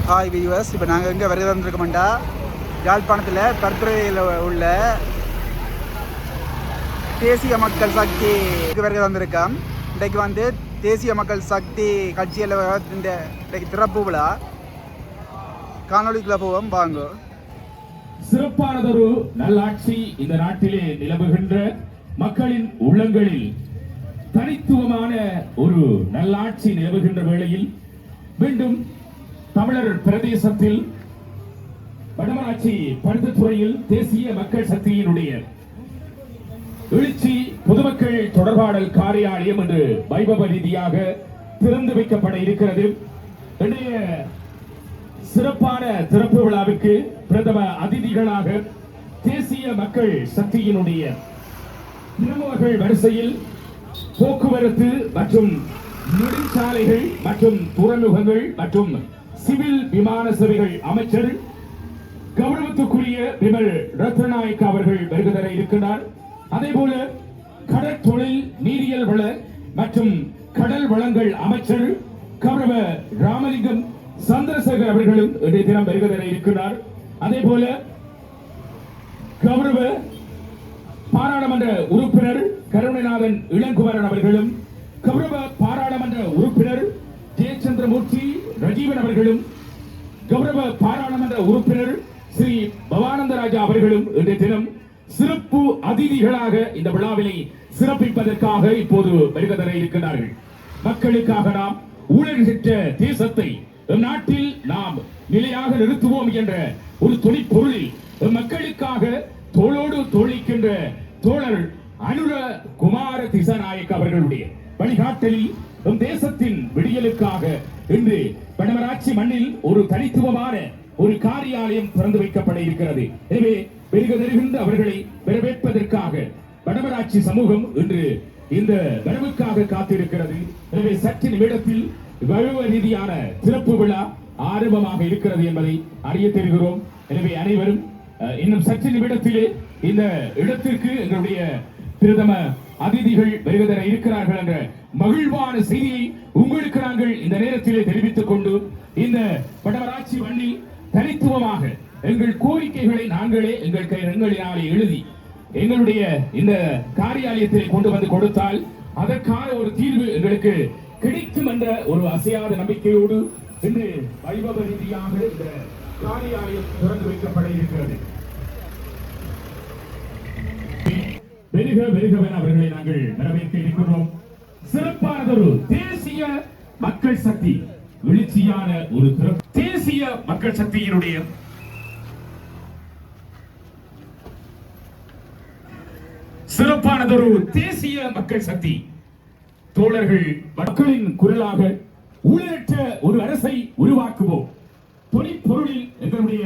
Hi viewers, இப்போ நாங்கள் எங்கே வருகை வந்திருக்கோம்டா, யாழ்ப்பாணத்தில் பருத்துறையில் உள்ள தேசிய மக்கள் சக்திக்கு வருகை வந்திருக்கோம். இன்றைக்கு வந்து தேசிய மக்கள் சக்தி கட்சியில் இன்றைக்கு திறப்பு விழா. காணொலிக்குள்ள போவோம் வாங்க. சிறப்பானதொரு நல்லாட்சி இந்த நாட்டிலே நிலவுகின்ற மக்களின் உள்ளங்களில் தனித்துவமான ஒரு நல்லாட்சி நிலவுகின்ற வேளையில் மீண்டும் தமிழர் பிரதேசத்தில் வடமராட்சி பருத்தித்துறையில் தேசிய மக்கள் சக்தியினுடைய எழுச்சி பொதுமக்கள் தொடர்பாடல் காரியாலயம் என்று வைபவ ரீதியாக திறந்து வைக்கப்பட இருக்கிறது. இன்றைய சிறப்பான திறப்பு விழாவிற்கு பிரதம அதிதிகளாக தேசிய மக்கள் சக்தியினுடைய பிரமுகர்கள் வரிசையில் போக்குவரத்து மற்றும் நெடுஞ்சாலைகள் மற்றும் துறைமுகங்கள் மற்றும் சிவில் விமான சேவைகள் அமைச்சர் கௌரவத்துக்குரிய விமல் ரத்நாயக் அவர்கள் வருகை தர இருக்கிறார். அதே போல கடற்தொழில் நீரியல் வள மற்றும் கடல் வளங்கள் அமைச்சர் கௌரவ ராமலிங்கம் சந்திரசேகர் அவர்களும் இன்றைய தினம் வருகை தர இருக்கிறார். அதே போல கௌரவ பாராளுமன்ற உறுப்பினர் கருணநாதன் இளங்குமரன் அவர்களும் கௌரவ பாராளுமன்ற உறுப்பினர் ஜெயச்சந்திரமூர்த்தி ரஜீவன் அவர்களும் கௌரவ பாராளுமன்ற உறுப்பினர் ஸ்ரீ பவானந்தராஜா அவர்களும் இன்றைய தினம் சிறப்பு அதிதிகளாக இந்த விழாவினை சிறப்பிப்பதற்காக இப்போது வருகை தர இருக்கிறார்கள். மக்களுக்காக நாம் ஊழல்கின்ற தேசத்தை நாட்டில் நாம் நிலையாக நிறுத்துவோம் என்ற ஒரு துணிப்பொருளில் மக்களுக்காக தோளோடு தோழிக்கின்ற தோழர் அனுர குமார திசாநாயக் அவர்களுடைய வழிகாட்டலில் தேசத்தின் விடியலுக்காக இன்று வடமராட்சி மண்ணில் ஒரு தனித்துவமான ஒரு காரியாலயம் திறந்து வைக்கப்பட இருக்கிறது. எனவே வருகை தருகின்ற அவர்களை வரவேற்பதற்காக வடமராட்சி சமூகம் இன்று இந்த வரவுக்காக காத்திருக்கிறது. எனவே சற்று நிமிடத்தில் வலுவ ரீதியான திறப்பு விழா ஆரம்பமாக இருக்கிறது என்பதை அறிய தெரிகிறோம். எனவே அனைவரும் இன்னும் சற்று நிமிடத்திலே இந்த இடத்திற்கு எங்களுடைய பிரதம அதிதிகள் வருகை தர இருக்கிறார்கள் என்ற மகிழ்வான செய்தியை உங்களுக்கு நாங்கள் இந்த நேரத்திலே தெரிவித்துக் கொண்டு இந்த வடமராட்சி மண்ணில் தனித்துவமாக எங்கள் கோரிக்கைகளை நாங்களே எங்களினாலே எழுதி எங்களுடைய இந்த காரியாலயத்தை கொண்டு வந்து கொடுத்தால் அதற்கான ஒரு தீர்வு எங்களுக்கு கிடைக்கும் என்ற ஒரு அசையாத நம்பிக்கையோடு இன்று வைபவ ரீதியாக இந்த காரியாலயம் திறந்து வைக்கப்பட இருக்கிறது. வெறுக வெறுகவென அவர்களை நாங்கள் வரவேற்க இருக்கிறோம். சிறப்பானதொரு தேசிய மக்கள் சக்தி எழுச்சியான ஒரு தேசிய மக்கள் சக்தியினுடைய சிறப்பானதொரு தேசிய மக்கள் சக்தி தோழர்கள் மக்களின் குரலாக ஊழலற்ற ஒரு அரசை உருவாக்குவோம். தொழிற்பொருளில் எங்களுடைய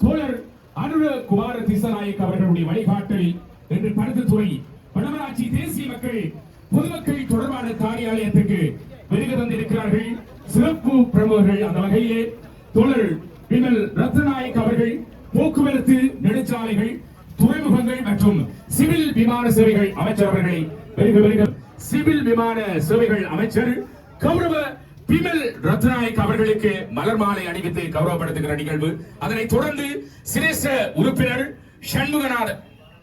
தோழர் அனுர குமார திசாநாயக் அவர்களுடைய வழிகாட்டலில் என்று பருத்தித்துறை வடமராட்சி தேசிய மக்கள் பொதுமக்கள் தொடர்பான காரியாலயத்துக்கு வருகை தந்திருக்கிறார்கள். சிறப்பு பிரமுகர்கள் அந்த வகையிலே தோழர் விமல் ரத்நாயக் அவர்கள் போக்குவரத்து நெடுஞ்சாலைகள் துறைமுகங்கள் மற்றும் சிவில் விமான சேவைகள் அமைச்சர் அவர்களை வருக சிவில் விமான சேவைகள் அமைச்சர் கௌரவ விமல் ரத்நாயக் அவர்களுக்கு மலர் மாலை அணிவித்து கௌரவப்படுத்துகிற நிகழ்வு. அதனைத் தொடர்ந்து சிரேஷ்ட உறுப்பினர் சண்முகநாத்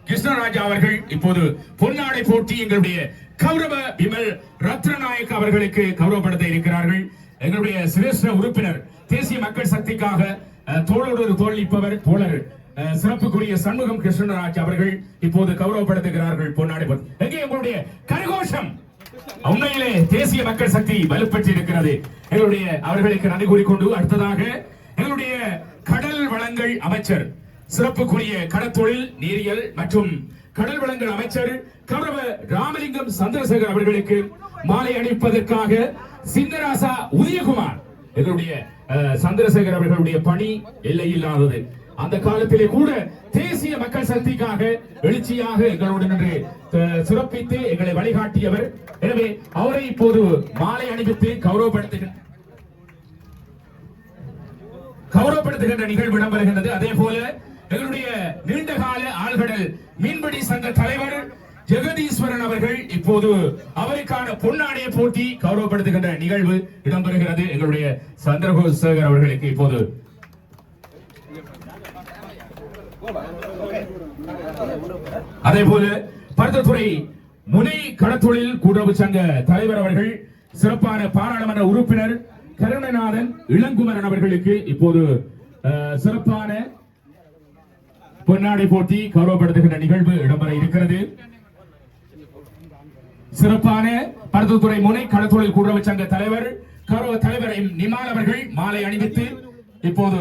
கிருஷ்ணராஜா அவர்கள் இப்போது பொன்னாடை போட்டி எங்களுடைய கௌரவ விமல் ரத்நாயக் அவர்களுக்கு கௌரவப்படுத்த இருக்கிறார்கள். எங்களுடைய சிரேஷ்ட உறுப்பினர் தேசிய மக்கள் சக்திக்காக தோளோடு தோல்விப்பவர் தோழர் சிறப்புக்குரிய சண்முகம் கிருஷ்ணராஜ் அவர்கள் இப்போது கௌரவப்படுத்துகிறார்கள் பொன்னாடை போட்டி. எங்கே உங்களுடைய கரகோஷம்? உண்மையிலே தேசிய மக்கள் சக்தி வலுப்பெற்று இருக்கிறது. எங்களுடைய அவர்களுக்கு நன்றி கூறிக்கொண்டு அடுத்ததாக எங்களுடைய கடல் வளங்கள் அமைச்சர் சிறப்புக்குரிய கடற்தொழில் நீரியல் மற்றும் கடல் வளங்கள் அமைச்சர் கௌரவ ராமலிங்கம் சந்திரசேகர் அவர்களுக்கு மாலை அணிவிப்பதற்காக சிந்தராசா உதயகுமார் எங்களுடைய சந்திரசேகர் அவர்களுடைய பணி எல்லையில்லாதது. அந்த காலத்திலே கூட தேசிய மக்கள் சக்திக்காக எழுச்சியாக எங்களுடன் நின்று சிறப்பித்து எங்களை வழிகாட்டியவர். எனவே அவரை இப்போது மாலை அணிவித்து கௌரவப்படுத்துகின்ற நிகழ்வு இடம்பெறுகின்றது. அதே போல எங்களுடைய நீண்டகால ஆழ்கடல் மீன்பிடி சங்க தலைவர் ஜெகதீஸ்வரன் அவர்கள் இப்போது அவருக்கான பொன்னாடைய போட்டி கௌரவப்படுத்துகின்ற நிகழ்வு இடம்பெறுகிறது. எங்களுடைய சந்திரசேகர் அவர்களுக்கு இப்போது அதேபோல பருத்தத்துறை முனை களத்தொழில் கூட்டுறவு சங்க தலைவர் அவர்கள் சிறப்பான பாராளுமன்ற உறுப்பினர் கருணநாதன் இளங்குமரன் அவர்களுக்கு இப்போது சிறப்பான பொன்னாடை போட்டி கௌரவப்படுத்துகின்ற நிகழ்வு இடம்பெற இருக்கிறது. சிறப்பான பருத்தத்துறை முனை களத்தொழில் கூட்டுறவு சங்க தலைவர் கௌரவ தலைவர் நிமால் அவர்கள் மாலை அணிவித்து இப்போது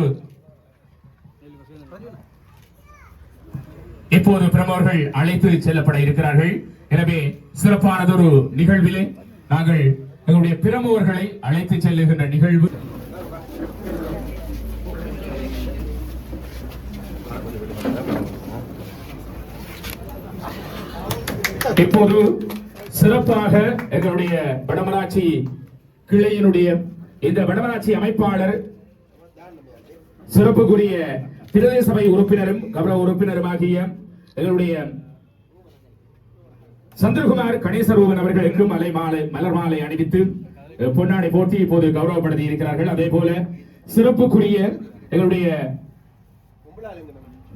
பிரமுகர்கள் அழைத்து செல்லப்பட இருக்கிறார்கள். எனவே சிறப்பானதொரு நிகழ்விலே நாங்கள் எங்களுடைய பிரமுகர்களை அழைத்து செல்லுகின்ற நிகழ்வு இப்போது சிறப்பாக எங்களுடைய வடமராட்சி கிளையினுடைய இந்த வடமராட்சி அமைப்பாளர் சிறப்புக்குரிய பிரதேச சபை உறுப்பினரும் கௌரவ உறுப்பினருமாகிய எங்களுடைய சந்திரகுமார் கணேசரூபன் அவர்களுக்கும் மலர் மாலை அணிவித்து பொன்னாடை போட்டி இப்போது கௌரவப்படுத்தி இருக்கிறார்கள். அதே போல சிறப்புக்குரிய எங்களுடைய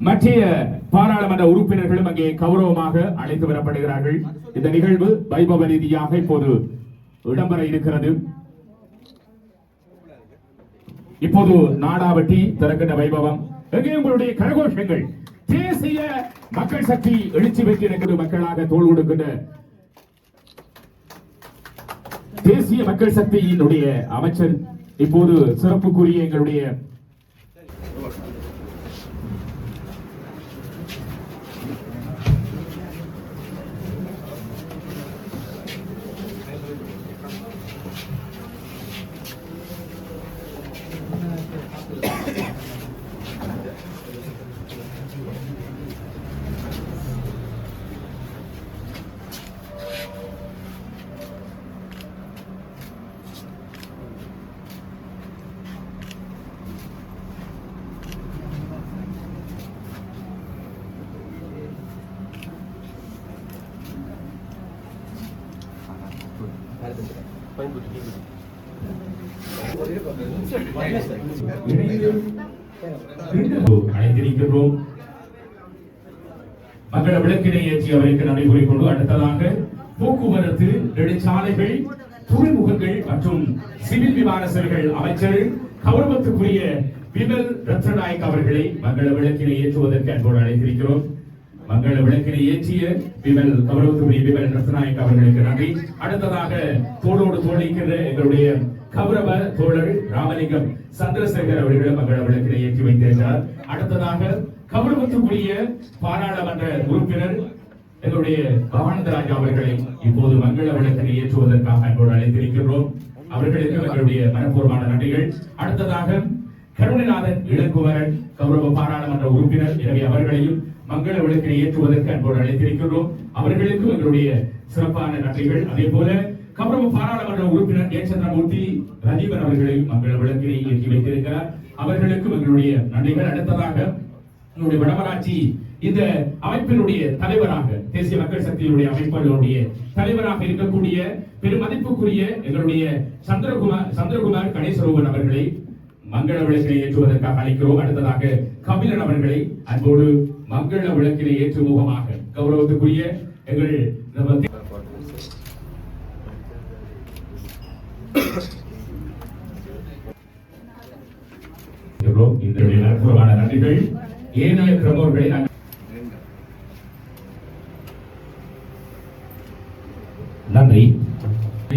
மத்திய பாராளுமன்ற உறுப்பினர்களும் அங்கே கௌரவமாக அழைத்து வரப்படுகிறார்கள். இந்த நிகழ்வு வைபவ ரீதியாக இப்போது இடம்பெற இருக்கிறது. இப்போது நாடாவட்டி திறக்கின்ற வைபவம் எங்கே உங்களுடைய கரகோஷங்கள் தேசிய மக்கள் சக்தி எழுச்சி பெற்றிருக்கிற மக்களாக தோள் கொடுக்கின்ற தேசிய மக்கள் சக்தியினுடைய அமைச்சர் இப்போது சிறப்புக்குரிய எங்களுடைய அழைத்திருக்கின்றோம். மங்கள விளக்கினை ஏற்றி அவருக்கு நடைமுறை கொண்டு அடுத்ததாக போக்குவரத்து நெடுஞ்சாலைகள் துறைமுகங்கள் மற்றும் சிவில் விமான சேவைகள் அமைச்சர் கௌரவத்துக்குரிய விமல் ரத்னநாயக் அவர்களை மங்கள விளக்கினை ஏற்றுவதற்கு அன்போடு அழைத்திருக்கிறோம். மங்கள விளக்கினை ஏற்றிய கௌரவத்துக்குரிய விமல் ரத்னநாயக் அவர்களுக்கு நன்றி. அடுத்ததாக தோளோடு தோழிக்கின்ற எங்களுடைய கௌரவ தோழர் ராமலிங்கம் சந்திரசேகர் அவர்களும் மங்கள விளக்கினை ஏற்றி வைத்திருக்கிறார். அடுத்ததாக கௌரவத்துக்குரிய பாராளுமன்ற உறுப்பினர் எங்களுடைய பவானந்தராஜா அவர்களை இப்போது மங்கள விளக்கினை ஏற்றுவதற்காக அன்போடு அழைத்திருக்கின்றோம். அவர்களுக்கு எங்களுடைய மனப்பூர்வமான நன்றிகள். அடுத்ததாக கருணநாதன் இளங்குமரன் கௌரவ பாராளுமன்ற உறுப்பினர், எனவே அவர்களையும் மங்கள விளக்கினை ஏற்றுவதற்கு அன்போடு அழைத்திருக்கின்றோம். அவர்களுக்கும் எங்களுடைய சிறப்பான நன்றிகள். அதே போல கௌரவ பாராளுமன்ற உறுப்பினர் ஏச்சந்திரமூர்த்தி ரஜீவன் அவர்களையும் மங்கள விளக்கினை ஏற்றி வைத்திருக்கிறார். அவர்களுக்கும் எங்களுடைய நன்றிகள். அடுத்ததாக எங்களுடைய வடமராட்சி இந்த அமைப்பினுடைய தலைவராக தேசிய மக்கள் சக்தியினுடைய அமைப்புகளுடைய தலைவராக இருக்கக்கூடிய பெருமதிப்புக்குரிய எங்களுடைய சந்திரகுமார் கணேசரூபன் அவர்களை மங்கள விளக்கினை ஏற்றுவதற்காக அழைக்கிறோம். அடுத்ததாக கபிலன் அவர்களை அன்போடு மங்கள விளக்கினை ஏற்றும் முகமாக கௌரவத்துக்குரிய எங்கள் நன்றிகள். ஏனைய பிரமுகர்களை நன்றி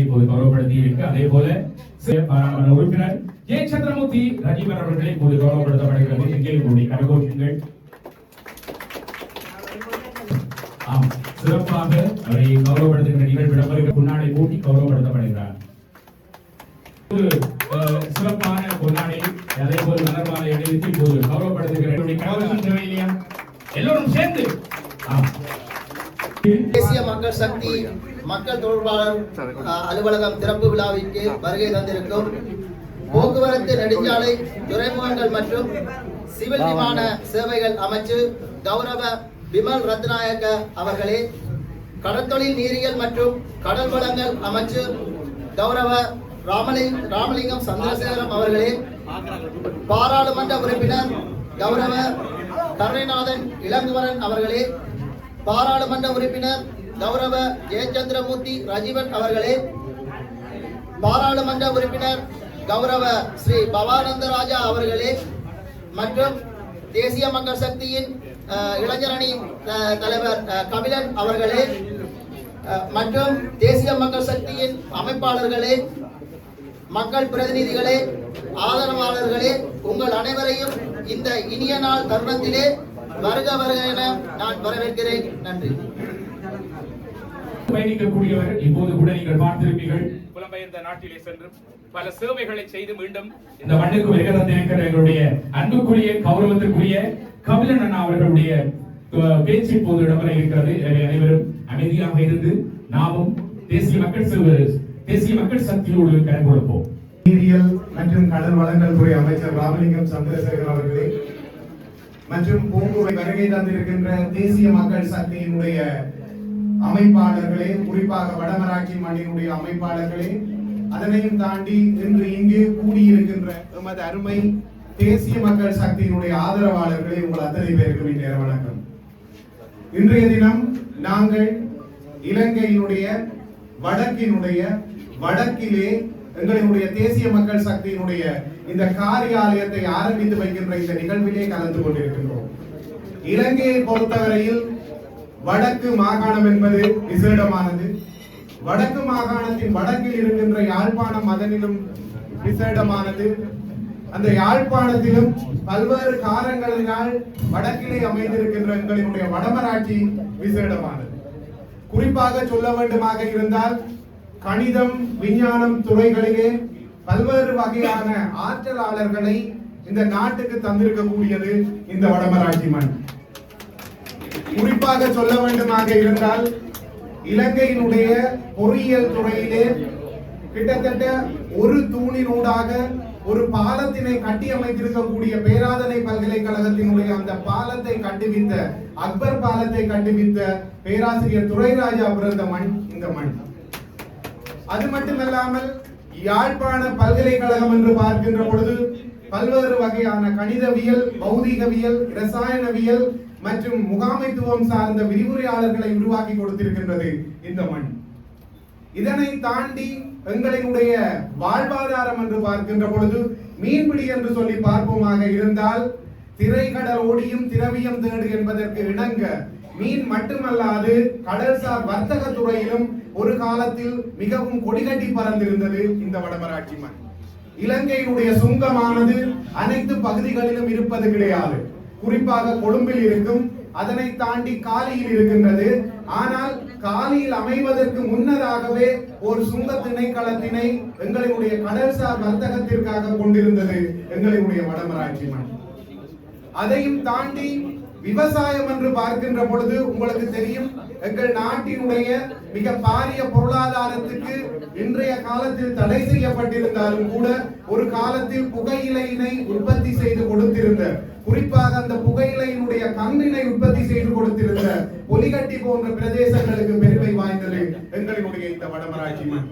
இப்போது கௌரவப்படுத்தி இருக்கு. அதே போல பாராளுமன்ற உறுப்பினர் ஏ சந்திரமூர்த்தி ரஜீவன் அவர்களை இப்போது கௌரவப்படுத்தப்படுகிறது. எங்கே கரகோஷங்கள் சிறப்பாக அவரை கௌரவப்படுத்துகின்ற நிகழ்வு இடம்பெறுகிற பொன்னாடை போட்டி கௌரவப்படுத்தப்படுகிறார். சிறப்பான பொன்னாடை அதே போல மலர்மாலை அணிவித்து இப்போது கௌரவப்படுத்துகிற எல்லோரும் சேர்ந்து தேசிய மக்கள் சக்தி மக்கள் தொடர்பாளர் அலுவலகம் திறப்பு விழாவிற்கு வருகை தந்திருக்கும் போக்குவரத்து நெடுஞ்சாலை துறைமுகங்கள் மற்றும் சிவில் விமான சேவைகள் அமைச்சர் கௌரவ விமல் ரத்நாயக்க அவர்களே, கடற்தொழில் நீரியல் மற்றும் கடல் வளங்கள் அமைச்சர் கௌரவ ராமலிங்கம் சந்திரசேகரம் அவர்களே, பாராளுமன்ற உறுப்பினர் கௌரவ கருணைநாதன் இளங்குமரன் அவர்களே, பாராளுமன்ற உறுப்பினர் கௌரவ ஜெயச்சந்திரமூர்த்தி ரஜீவன் அவர்களே, பாராளுமன்ற உறுப்பினர் கௌரவ ஸ்ரீ பவானந்த ராஜா அவர்களே மற்றும் தேசிய மக்கள் சக்தியின் இளைஞரணி தலைவர் கபிலன் அவர்களே மற்றும் தேசிய மக்கள் சக்தியின் அமைப்பாளர்களே, மக்கள் பிரதிநிதிகளே, ஆதரவாளர்களே, உங்கள் அனைவரையும் இந்த இனிய நாள் தருணத்திலே வருக வருக என நான் வரவேற்கிறேன். நன்றி. பயணிக்கக்கூடியவர் இப்போது கூட நீங்கள் பார்த்திருப்பீர்கள், புலம்பெயர்ந்த நாட்டிலே சென்று பல சேவைகளை செய்து மீண்டும் இந்த மண்ணுக்கு வருகை தந்திருக்கிற எங்களுடைய அன்புக்குரிய கௌரவத்திற்குரிய கபிலன் அண்ணா அவர்களுடைய பேச்சு இப்போது இடம்பெற இருக்கிறது. அனைவரும் அமைதியாக இருந்து நாமும் தேசிய மக்கள் சக்தியோடு கலந்து கொடுப்போம். நீரியல் மற்றும் கடல் வளங்கள் துறை அமைச்சர் ராமலிங்கம் சந்திரசேகர் அவர்களே மற்றும் பூங்குவை வருகை தந்திருக்கின்ற தேசிய மக்கள் சக்தியினுடைய அமைப்பாளர்களே, குறிப்பாக வடமராட்சி மண்ணினுடைய அமைப்பாளர்களே, அதனையும் தாண்டி இன்று இங்கே கூடியிருக்கின்ற எமது அருமை தேசிய மக்கள் சக்தியினுடைய ஆதரவாளர்களே, உங்கள் அத்தனை பேருக்கு நேர வணக்கம். இன்றைய தினம் நாங்கள் இலங்கையினுடைய வடக்கிலே எங்களுடைய தேசிய மக்கள் சக்தியினுடைய இந்த காரியாலயத்தை ஆரம்பித்து வைக்கின்ற இந்த நிகழ்விலே கலந்து கொண்டிருக்கின்றோம். இலங்கையை பொறுத்தவரையில் வடக்கு மாகாணம் என்பது விசேடமானது. வடக்கு மாகாணத்தின் வடக்கில் இருக்கின்ற யாழ்ப்பாணம் அதனிலும் விசேடமானது. அந்த யாழ்ப்பாணத்திலும் பல்வேறு காரணங்களினால் வடக்கிலே அமைந்திருக்கின்ற எங்களுடைய வடமராட்சி விசேடமானது. குறிப்பாக சொல்ல வேண்டுமாக இருந்தால் கணிதம், விஞ்ஞானம் துறைகளிலே பல்வேறு வகையான ஆற்றலாளர்களை இந்த நாட்டுக்கு தந்திருக்கக்கூடியது இந்த வடமராட்சி மண். குறிப்பாக சொல்ல வேண்டுமாக இருந்தால் இலங்கையினுடைய பொறியியல் துறையிலே கிட்டத்தட்ட ஒரு தூணினூடாக ஒரு பாலத்தினை கட்டி அமைத்திருக்கக்கூடிய பேராதனை பல்கலைக்கழகத்தினுடைய அந்த பாலத்தை கட்டுவித்த அக்பர் பாலத்தை கட்டுவித்த பேராசிரியர் துரைராஜா பிறந்த மண் இந்த மண். அது மட்டுமல்லாமல் யாழ்ப்பாண பல்கலைக்கழகம் என்று பார்க்கின்ற பொழுது பல்வேறு வகையான கணிதவியல், பௌதிகவியல், இரசாயனவியல் மற்றும் முகாமைத்துவம் சார்ந்த விரிவுரையாளர்களை உருவாக்கி கொடுத்திருக்கின்றது இந்த மண். இதனை தாண்டி எங்களுடைய வாழ்வாதாரம் என்று பார்க்கின்ற பொழுது மீன்பிடி என்று சொல்லி பார்ப்போமாக இருந்தால் திரைக்கடல் ஓடியும் திரவியம் தேடு என்பதற்கு இணங்க மீன் மட்டுமல்லாது கடல்சார் வர்த்தக துறையிலும் ஒரு காலத்தில் மிகவும் கொடிகட்டி பறந்திருந்தது இந்த வடமராட்சி மண். இலங்கையினுடைய சுங்கமானது அனைத்து பகுதிகளிலும் இருப்பது கிடையாது. குறிப்பாக கொழும்பில் இருக்கும், அதனை தாண்டி காலியில் இருக்கின்றது. ஆனால் காலியில் அமைவதற்கு முன்னதாகவே ஒரு சுங்க திணைக்களத்தினை எங்களுடைய கடல்சார் வர்த்தகத்திற்காக கொண்டிருந்தது எங்களுடைய வடமராட்சி மண். அதையும் தாண்டி விவசாயம் என்று பார்க்கின்ற பொழுது உங்களுக்கு தெரியும், எங்கள் நாட்டினுடைய மிக பாரிய பொருளாதாரத்துக்கு இன்றைய காலத்தில் தடை செய்யப்பட்டிருந்தாலும் கூட ஒரு காலத்தில் புகையிலையினை உற்பத்தி செய்து கொடுத்திருந்த, குறிப்பாக அந்த புகையிலையினுடைய கண்ணினை உற்பத்தி செய்து கொடுத்திருந்த பொலிகட்டி போன்ற பிரதேசங்களுக்கு பெருமை வாய்ந்தது எங்களுடைய இந்த வடமராட்சி மண்.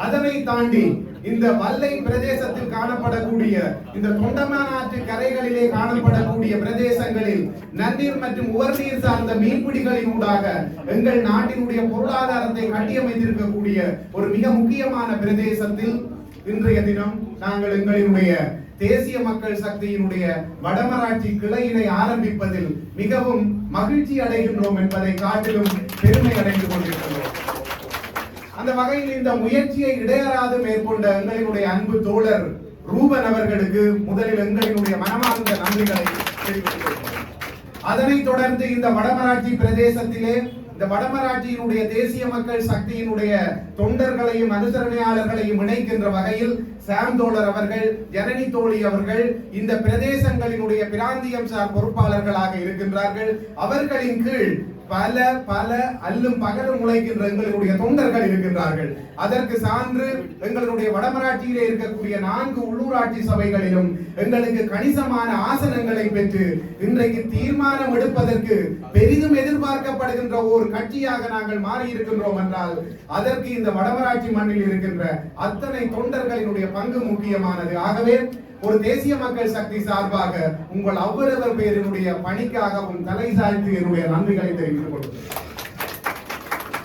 அதனை தாண்டி இந்த வல்லை பிரதேசத்தில் காணப்படக்கூடிய இந்த தொண்டமானாற்று கரைகளிலே காணப்படக்கூடிய பிரதேசங்களில் நன்னீர் மற்றும் உவர்நீர் சார்ந்த மீன்பிடிகளின் ஊடாக எங்கள் நாட்டினுடைய பொருளாதாரத்தை கட்டியமைத்திருக்கக்கூடிய ஒரு மிக முக்கியமான பிரதேசத்தில் இன்றைய தினம் நாங்கள் எங்களுடைய தேசிய மக்கள் சக்தியினுடைய வடமராட்சி கிளையினை ஆரம்பிப்பதில் மிகவும் மகிழ்ச்சி அடைகின்றோம் என்பதை காட்டிலும் பெருமை அடைந்து கொண்டிருக்கிறோம். அந்த வகையில் இந்த முயற்சியை இடையறாது மேற்கொண்ட எங்களுடைய அன்பு தோழர் ரூபன் அவர்களுக்கு முதலில் எங்களுடைய மனமார்ந்த நன்றிகளை தெரிவித்துள்ளோம். அதனைத் தொடர்ந்து இந்த வடமராட்சி பிரதேசத்திலே இந்த வடமராட்சியினுடைய தேசிய மக்கள் சக்தியினுடைய தொண்டர்களையும் அனுசரணையாளர்களையும் இணைக்கின்ற வகையில் சாம் தோழர் அவர்கள், ஜனனி தோழி அவர்கள் இந்த பிரதேசங்களினுடைய பிராந்தியம் சார் பொறுப்பாளர்களாக இருக்கின்றார்கள். அவர்களின் கீழ் பல பல அல்லும் பகலும் உழைக்கின்ற எங்களுடைய தொண்டர்கள் இருக்கின்றார்கள். அதற்கு சான்று எங்களுடைய வடமராட்சியிலே இருக்கக்கூடிய 4 உள்ளூராட்சி சபைகளிலும் எங்களுக்கு கணிசமான ஆசனங்களை பெற்று இன்றைக்கு தீர்மானம் எடுப்பதற்கு பெரிதும் எதிர்பார்க்கப்படுகின்ற ஒரு கட்சியாக நாங்கள் மாறி இருக்கின்றோம் என்றால் அதற்கு இந்த வடமராட்சி மண்ணில் இருக்கின்ற அத்தனை தொண்டர்களினுடைய பங்கு முக்கியமானது. ஆகவே ஒரு தேசிய மக்கள் சக்தி சார்பாக உங்கள் ஒவ்வொருவர் பேரினுடைய பணிக்காகவும் தலை சாய்த்து என்னுடைய நன்றிகளை தெரிவித்துக் கொள்கிறேன்.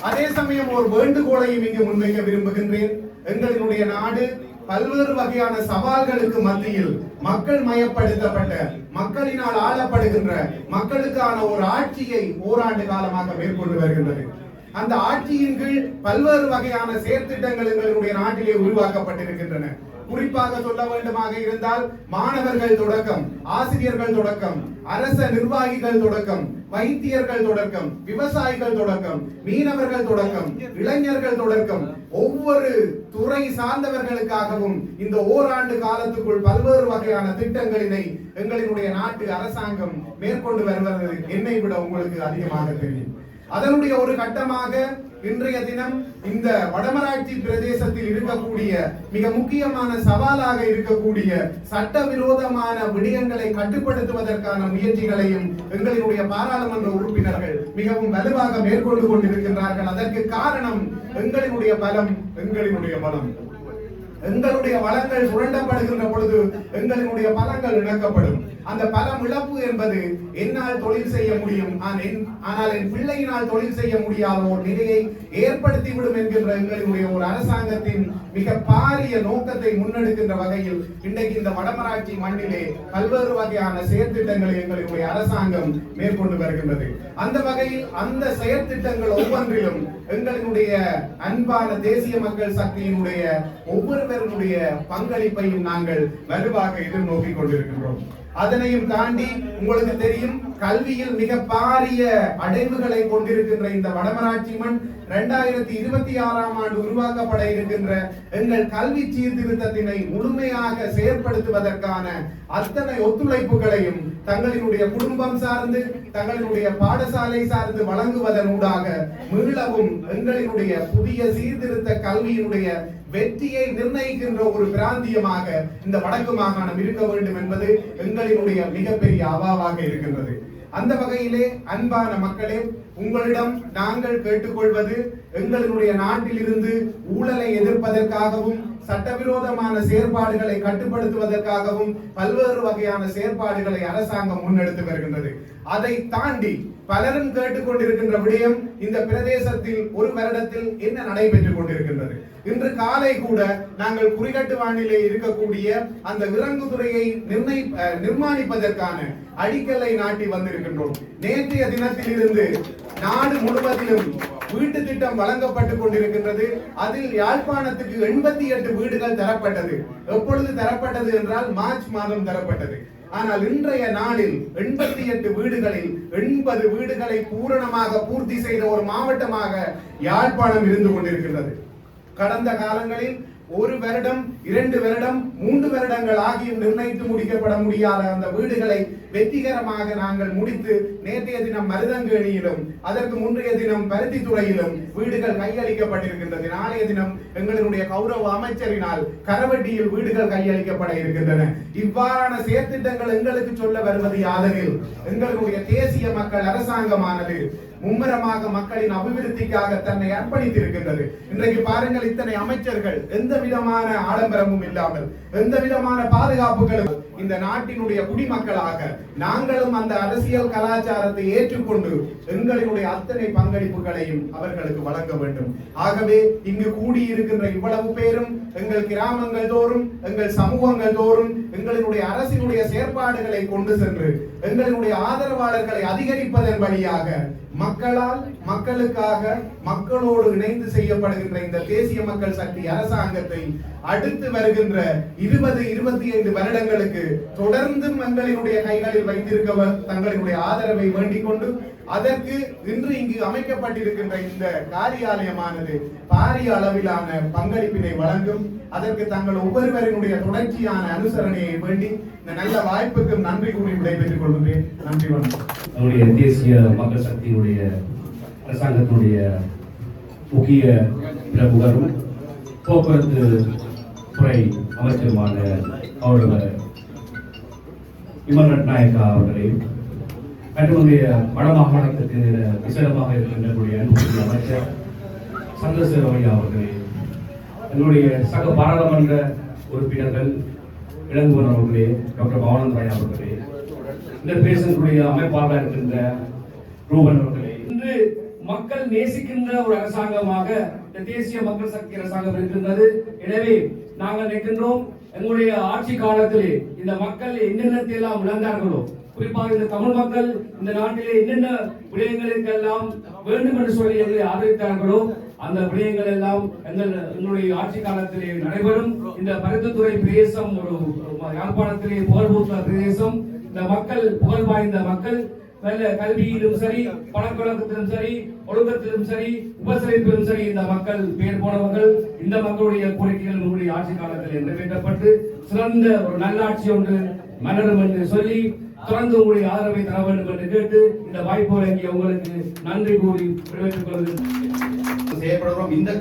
அதே சமயம் ஒரு வேண்டுகோளையும் இங்கு முன்வைக்க விரும்புகின்றேன். எங்களினுடைய நாடு பல்வேறு வகையான சவால்களுக்கு மத்தியில் மக்கள் மயப்படுத்தப்பட்ட, மக்களினால் ஆளப்படுகின்ற, மக்களுக்கான ஒரு ஆட்சியை ஓராண்டு காலமாக மேற்கொண்டு வருகின்றது. அந்த ஆட்சியின் கீழ் பல்வேறு வகையான செயற்திட்டங்கள் எங்களுடைய நாட்டிலே உருவாக்கப்பட்டிருக்கின்றன. குறிப்பாக சொல்ல வேண்டுமாக இருந்தால் மாணவர்கள் தொடக்கம், ஆசிரியர்கள் தொடக்கம், அரச நிர்வாகிகள் தொடக்கம், வைத்தியர்கள் தொடக்கம், விவசாயிகள் தொடக்கம், மீனவர்கள் தொடக்கம், இளைஞர்கள் தொடக்கம், ஒவ்வொரு துறை சார்ந்தவர்களுக்காகவும் இந்த ஓராண்டு காலத்துக்குள் பல்வேறு வகையான திட்டங்களினை எங்களினுடைய நாட்டு அரசாங்கம் மேற்கொண்டு வருவது என்னை விட உங்களுக்கு அதிகமாக தெரியும். அதனுடைய ஒரு கட்டமாக இன்றைய தினம் இந்த வடமராட்சி பிரதேசத்தில் இருக்கக்கூடிய மிக முக்கியமான சவாலாக இருக்கக்கூடிய சட்டவிரோதமான விடயங்களை கட்டுப்படுத்துவதற்கான முயற்சிகளையும் எங்களினுடைய பாராளுமன்ற உறுப்பினர்கள் மிகவும் வலுவாக மேற்கொண்டு கொண்டிருக்கின்றார்கள். அதற்கு காரணம் எங்களினுடைய பலம், எங்களுடைய பலம். எங்களுடைய வளங்கள் சுரண்டப்படுகின்ற பொழுது எங்களுடைய பலங்கள் இழக்கப்படும். அந்த பலம் இழப்பு என்பது என்னால் தொழில் செய்ய முடியும், ஆனால் என் பிள்ளையினால் தொழில் செய்ய முடியாத ஒரு நிலையை ஏற்படுத்திவிடும் என்கின்ற எங்களுடைய ஒரு அரசாங்கத்தின் மிக பாரிய நோக்கத்தை முன்னெடுக்கின்ற வகையில் இன்றைக்கு இந்த வடமராட்சி மண்ணிலே பல்வேறு வகையான செயற்திட்டங்களை எங்களுடைய அரசாங்கம் மேற்கொண்டு வருகின்றது. அந்த வகையில் அந்த செயற்திட்டங்கள் ஒவ்வொன்றிலும் எங்களுடைய அன்பான தேசிய மக்கள் சக்தியினுடைய ஒவ்வொருவருடைய பங்களிப்பையும் நாங்கள் வலுவாக எதிர்நோக்கி கொண்டிருக்கின்றோம். அதனையும் தாண்டி உங்களுக்கு தெரியும், கல்வியில் மிக பாரிய அடைவுகளை கொண்டிருக்கின்ற இந்த வடமராட்சி மண் 2026ஆம் ஆண்டு உருவாக்கப்பட இருக்கின்ற எங்கள் கல்வி சீர்திருத்தத்தினை முழுமையாக செயற்படுத்துவதற்கான அத்தனை ஒத்துழைப்புகளையும் தங்களினுடைய குடும்பம் சார்ந்து, தங்களினுடைய பாடசாலை சார்ந்து வழங்குவதனூடாக மீளவும் எங்களினுடைய புதிய சீர்திருத்த கல்வியினுடைய வெற்றியை நிர்ணயிக்கின்ற ஒரு பிராந்தியமாக இந்த வடக்கு மாகாணம் இருக்க வேண்டும் என்பது எங்களினுடைய மிகப்பெரிய அவாவாக இருக்கின்றது. அந்த வகையிலே அன்பான மக்களே, உங்களிடம் நாங்கள் கேட்டுக்கொள்வது எங்களுடைய நாட்டில் இருந்து ஊழலை எதிர்ப்பதற்காகவும் சட்டவிரோதமான செயற்பாடுகளை கட்டுப்படுத்துவதற்காகவும் பல்வேறு வகையான செயற்பாடுகளை அரசாங்கம் முன்னெடுத்து வருகின்றது. அதை தாண்டி பலரும் கேட்டுக்கொண்டிருக்கின்ற விடயம், இந்த பிரதேசத்தில் ஒரு வருடத்தில் என்ன நடைபெற்றுக் கொண்டிருக்கின்றது. இன்று காலை கூட நாங்கள் குறிகட்டுவானிலே இருக்கக்கூடிய அந்த இறங்குதுறையை நிர்மாணிப்பதற்கான அடிக்கல்லை நாட்டி வந்திருக்கின்றோம். நேற்றைய தினத்தில் இருந்து நாடு முழுவதிலும் வீட்டு திட்டம் வழங்கப்பட்டுக் கொண்டிருக்கின்றது. அதில் யாழ்ப்பாணத்துக்கு 88 வீடுகள் தரப்பட்டது. எப்பொழுது தரப்பட்டது என்றால் மார்ச் மாதம் தரப்பட்டது. ஆனால் இன்றைய நாளில் 88 வீடுகளில் 80 வீடுகளை பூரணமாக பூர்த்தி செய்த ஒரு மாவட்டமாக யாழ்ப்பாணம் இருந்து கொண்டிருக்கின்றது. கடந்த காலங்களில் 1 வருடம், 2 வருடம், 3 வருடங்கள் ஆகியும் நிர்ணயித்து முடிக்கப்பட முடியாத அந்த வீடுகளை வெற்றிகரமாக நாங்கள் முடித்து நேற்றைய தினம் மருதங்கேணியிலும் அதற்கு முன்றைய தினம் பருத்தித்துறையிலும் வீடுகள் கையளிக்கப்பட்டிருக்கின்றது. நாளைய தினம் எங்களுடைய கௌரவ அமைச்சரினால் கரவட்டியில் வீடுகள் கையளிக்கப்பட இருக்கின்றன. இவ்வாறான செயற்திட்டங்கள் எங்களுக்கு சொல்ல வருவது யாதெனில், எங்களுடைய தேசிய மக்கள் அரசாங்கமானது மும்முரமாக மக்களின் அபிவிருத்திக்காக தன்னை அர்ப்பணித்திருக்கின்றது. இன்றைக்கு பாருங்கள், இத்தனை அமைச்சர்கள் எந்த விதமான ஆடம்பரமும் இல்லாமல், எந்த விதமான பாதுகாப்புகளும் இந்த நாட்டினுடைய குடிமக்களாக நாங்களும் அந்த அரசியல் கலாச்சாரத்தை ஏற்றுக்கொண்டு எங்களுடைய அத்தனை பங்களிப்புகளையும் அவர்களுக்கு வழங்க வேண்டும். ஆகவே இங்கு கூடியிருக்கின்ற இவ்வளவு பேரும் எங்கள் கிராமங்கள் தோறும், எங்கள் சமூகங்கள் தோறும் எங்களுடைய அரசினுடைய செயற்பாடுகளை கொண்டு சென்று எங்களுடைய ஆதரவாளர்களை அதிகரிப்பதன் வழியாக மக்களால், மக்களுக்காக, மக்களோடு இணைந்து செய்யப்படுகின்ற இந்த தேசிய மக்கள் சக்தி அரசாங்கத்தை அடுத்து வருகின்ற 20-25 வருடங்களுக்கு தொடர்ந்தும் எங்களினுடைய கைகளில் வைத்திருக்க தங்களினுடைய ஆதரவை வேண்டிக் கொண்டு, அதற்கு இன்று இங்கு அமைக்கப்பட்டிருக்கின்ற இந்த காரியாலயமானது பாரிய அளவிலான பங்களிப்பினை வழங்கும். அதற்கு தங்கள் ஒவ்வொருவரினுடைய தொடர்ச்சியான அனுசரணையை வேண்டி இந்த நல்ல வாய்ப்புக்கு நன்றி கூறி விடைபெற்றுக் கொள்கின்றேன். நன்றி, வணக்கம். நம்முடைய தேசிய மக்கள் சக்தியினுடைய அரசாங்கத்தினுடைய முக்கிய பிரமுகரும் போக்குவரத்து துறை அமைச்சருமான கௌரவ விமல் ரட்நாயக்கா அவர்களையும் நம்முடைய வடமாகாணத்துக்கு விசேடமாக இருக்கின்ற அன்புக்குரிய அமைச்சர் சந்திரசேகர் அவர்களையும் எங்களுடைய சக பாராளுமன்ற உறுப்பினர்கள் இளங்குவன் அவர்களே, டாக்டர் பவானந்தராய் அவர்களே, இந்த பேசக்கூடிய அமைப்பாளர் இருக்கின்ற ரூபன் அவர்களே, இன்று மக்கள் நேசிக்கின்ற ஒரு அரசாங்கமாக இந்த தேசிய மக்கள் சக்தி அரசாங்கம் இருக்கின்றது. எனவே நாங்கள் நிற்கின்றோம், எங்களுடைய ஆட்சி காலத்திலே இந்த மக்கள் என்னென்னத்தை எல்லாம் இழந்தார்களோ, குறிப்பாக இந்த தமிழ் மக்கள் இந்த நாட்டிலே என்னென்ன விடயங்களுக்கு எல்லாம் வேண்டும் என்று சொல்லி எங்களை ஆதரித்தார்களோ அந்த விடயங்கள் எல்லாம் எங்களுடைய ஆட்சி காலத்திலே நடைபெறும். இந்த பருத்தித்துறை பிரதேசம் ஒரு யாழ்ப்பாணத்திலே புகழ்பூத்த பிரதேசம். இந்த மக்கள் புகழ் வாய்ந்த மக்கள், நல்ல கல்வியிலும் சரி, பழக்கவழக்கத்திலும் சரி, ஒழுக்கத்திலும் சரி, உபசரிப்பிலும் சரி இந்த மக்கள் பேர் போனவர்கள். இந்த மக்களுடைய கோரிக்கைகள் உங்களுடைய ஆட்சி காலத்தில் நிறைவேற்றப்பட்டு சிறந்த ஒரு நல்லாட்சி ஒன்று மலரும் என்று சொல்லி தொடர்ந்து உங்களுடைய ஆதரவை தர வேண்டும் என்று கேட்டு இந்த வாய்ப்பு வழங்கிய உங்களுக்கு நன்றி கூறி விடைபெற்றுக் கொள்கிறேன். செயல்படுகிறோம். இந்த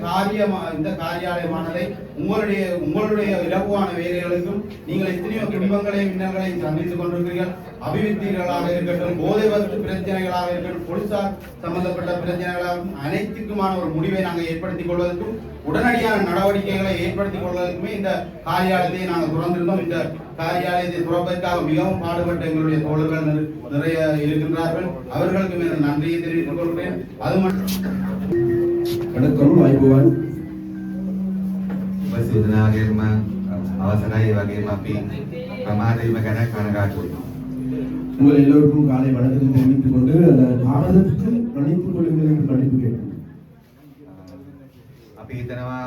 காரியாலயமானதை உங்களுடைய இலகுவான வேலைகளுக்கும் நீங்கள் எத்தனையோ துன்பங்களையும் இன்னங்களையும் சந்தித்துக் கொண்டிருக்கிறீர்கள். அபிவிருத்திகளாக இருக்கட்டும், போதை வஸ்து பிரச்சனைகளாக இருக்கட்டும், போலீசார் சம்பந்தப்பட்ட பிரச்சனைகளாகவும் அனைத்துக்குமான ஒரு முடிவை நாங்கள் ஏற்படுத்திக் கொள்வதற்கும் உடனடியான நடவடிக்கைகளை ஏற்படுத்திக் கொள்வதற்குமே இந்த காரியாலயத்தை நாங்கள் துறந்திருந்தோம். இந்த காரியாலயத்தை துறப்பதற்காக மிகவும் பாடுபட்ட எங்களுடைய தோழர்கள் நிறைய இருக்கின்றார்கள். அவர்களுக்கு நன்றியை தெரிவித்துக் கொள்கிறேன். அது மட்டும் வணக்கம் ஐபுவான் සිදනාගේම අවසරයි වගේම අපි ප්‍රමාදීම ගැන කනගාටුයි. உங்கள் எல்லோருக்கும் காலை வணக்கத்தை தெரிவித்துக் கொண்டு தாமதத்துக்கு மன்னித்துக் கொள்ளுங்கள் என்று மன்னிப்பு கேட்கிறேன். අපි හිතනවා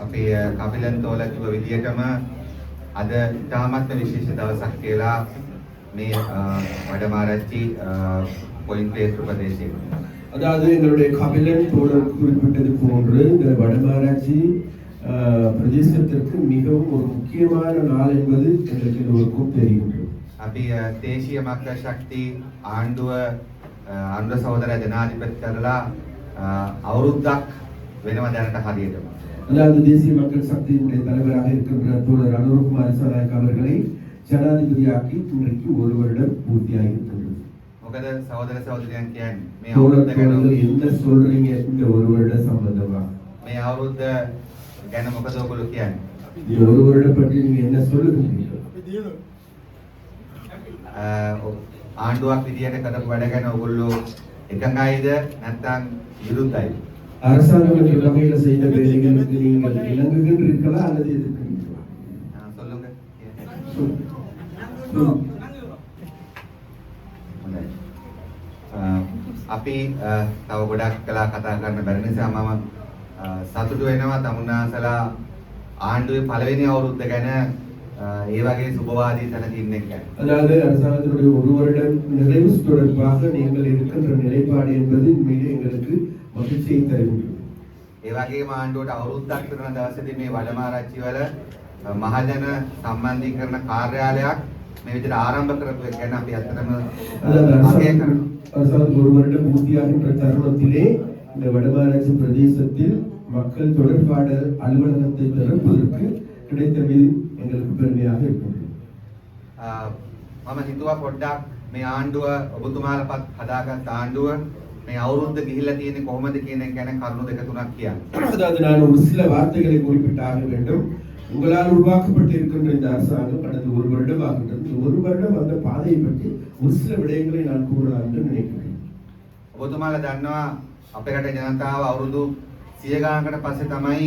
අපේ කපිලන් තෝල කිව්ව විදියටම අද ඉතාමත්ම විශේෂ දවසක් කියලා මේ වඩමාරච්චි පොයින්ට් ප්ලේස් ප්‍රදේශයේ. அதாவது எங்களுடைய கபிலன் தோழர் குறிப்பிட்டது போன்று இந்த வடமாராட்சி பிரதேசத்திற்கு மிகவும் ஒரு முக்கியமான நாள் என்பது எங்களுக்கு எல்லோருக்கும் தெரிகின்றது. අපි දේශීය මක්ක ශක්ති ආණ්ඩුව අනුර සහෝදර ජනාධිපති කරලා අවුරුද්දක් වෙනවා දැනට හරියටම. அதாவது தேசிய மக்கள் சக்தியினுடைய தலைவராக இருக்கின்ற தோழர் அனுரகுமார் திசாநாயக்க அவர்களை ஜனாதிபதியாக்கி இன்றைக்கு ஒரு வருடம் பூர்த்தியாகி இருக்கின்றது. මොකද සහෝදර සහෝදරියන් කියන්නේ මේ தோழர் අවුරුද්ද ගැන என்ன சொல்றீங்க இந்த ஒரு வருட சம்பந்தமா? මේ අවුරුද්ද ගැන මොකද ඔයගොල්ලෝ කියන්නේ? இந்த ஒரு வருடம் பற்றி நீங்க என்ன சொல்லுகிறீங்க? ආණ්ඩුවක් විදියට කරපු වැඩ ගැන ඔයගොල්ලෝ එකඟයිද නැත්නම් විරුද්ධයිද? அரசாங்கம் என்ற வகையில் செய்த வேலைகளுக்கு நீங்கள் இணங்குகின்றீர்களா அல்லது எதிர்க்கிறீர்களா? சொல்லுங்க. අපි තව ගොඩක් කලා කතා කරන්න බැරි නිසා මම සතුටු වෙනවා තමුන්නාසලා ආණ්ඩුවේ පළවෙනි අවුරුද්ද ගැන ඒ වගේ සුබවාදී තැනක ඉන්න එක. அதாவது அரசாங்கத்தினுடைய ஒரு வருடம் நிறைவு தொடர்பாக நீங்கள் இருக்கின்ற நிலைப்பாடு என்பது மிக எங்களுக்கு மகிழ்ச்சியை தருகின்றது. ඒ වගේම ආණ්ඩුවට අවුරුද්දක් කරන දවසේදී මේ වඩමාරච්චි වල මහජන සම්බන්ධීකරණ කාර්යාලයක් මේ විදිහට ආරම්භ කරපු එක ගැන අපි අත්‍තරම අගය කරනවා. அரசாங்கம் ஒரு வருடம் பூர்த்தியாகின்ற தருணத்திலே இந்த வடமாராட்சி பிரதேசத்தில் மக்கள் தொடர்பாடல் அலுவலகத்தை திறப்பதற்கு கிடைத்தது எங்களுக்கு பெருமையாக இருக்கின்றது. මම හිතුවා පොඩ්ඩක් මේ ආණ්ඩුව ඔබතුමාලපත් හදාගත් ආණ්ඩුව මේ අවුරුද්ද ගිහිල්ලා තියෙන්නේ කොහොමද කියන එක ගැන කරුණු දෙක තුනක් කියන්න. அதாவது நான் ஒரு சில வார்த்தைகளை குறிப்பிட்டாக வேண்டும். உங்களால் உருவாக்கப்பட்டிருக்கின்ற இந்த அரசாங்கம் கடந்த ஒரு வருடம் ஆகின்றது. ஒரு வருடம் அந்த பாதையை பற்றி ஒரு சில விடயங்களை நான் கூறலாம் என்று நினைக்கிறேன். ඔබතුමාලා දන්නවා අපේ රටේ ජනතාව අවුරුදු 100 ගානකට පස්සේ තමයි